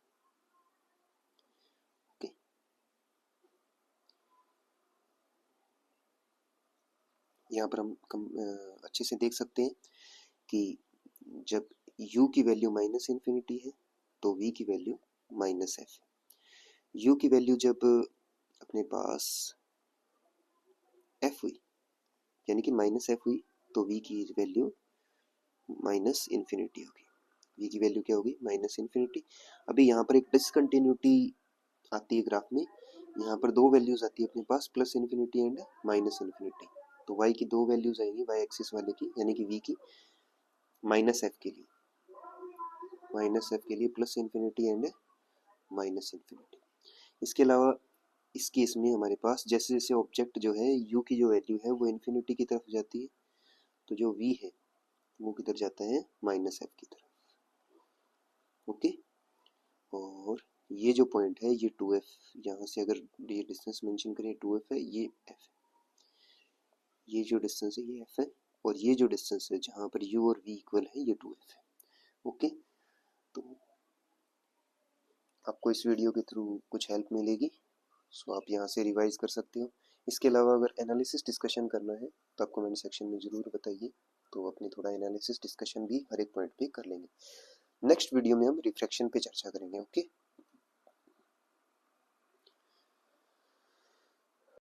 ओके, यहाँ पर हम अच्छे से देख सकते हैं कि जब u की वैल्यू माइनस इन्फिनिटी है तो v की वैल्यू माइनस एफ है। u की वैल्यू जब अपने पास f हुई यानी कि माइनस एफ हुई तो v की वैल्यू माइनस इन्फिनिटी होगी। v की वैल्यू क्या होगी? Minus infinity. अभी यहाँ पर एक डिसकंटिन्यूटी आती है ग्राफ में। यहाँ पर दो वैल्यूज आती है अपने पास, plus infinity and minus infinity. तो y की दो वैल्यूज आएंगी y एक्सिस वाले की, यानी कि v की, माइनस एफ के लिए, माइनस एफ के लिए plus infinity and minus infinity. इसके अलावा इस केस में हमारे पास जैसे जैसे ऑब्जेक्ट जो है u की जो वैल्यू है वो इन्फिनिटी की तरफ जाती है, तो जो v है वो किधर जाता है, माइनस एफ की तरफ। ओके, और ये जो पॉइंट है ये 2f, यहाँ से अगर ये डिस्टेंस मेंशन करें 2f है, ये f है, ये जो डिस्टेंस है ये f है, और ये जो डिस्टेंस है जहाँ पर u और v इक्वल है ये 2f है। ओके, तो आपको इस वीडियो के थ्रू कुछ हेल्प मिलेगी, सो आप यहाँ से रिवाइज कर सकते हो। इसके अलावा अगर एनालिसिस डिस्कशन करना है तो आप कमेंट सेक्शन में ज़रूर बताइए, तो अपने थोड़ा एनालिसिस डिस्कशन भी हर एक पॉइंट पे कर लेंगे। नेक्स्ट वीडियो में हम रिफ्रैक्शन पे चर्चा करेंगे। ओके।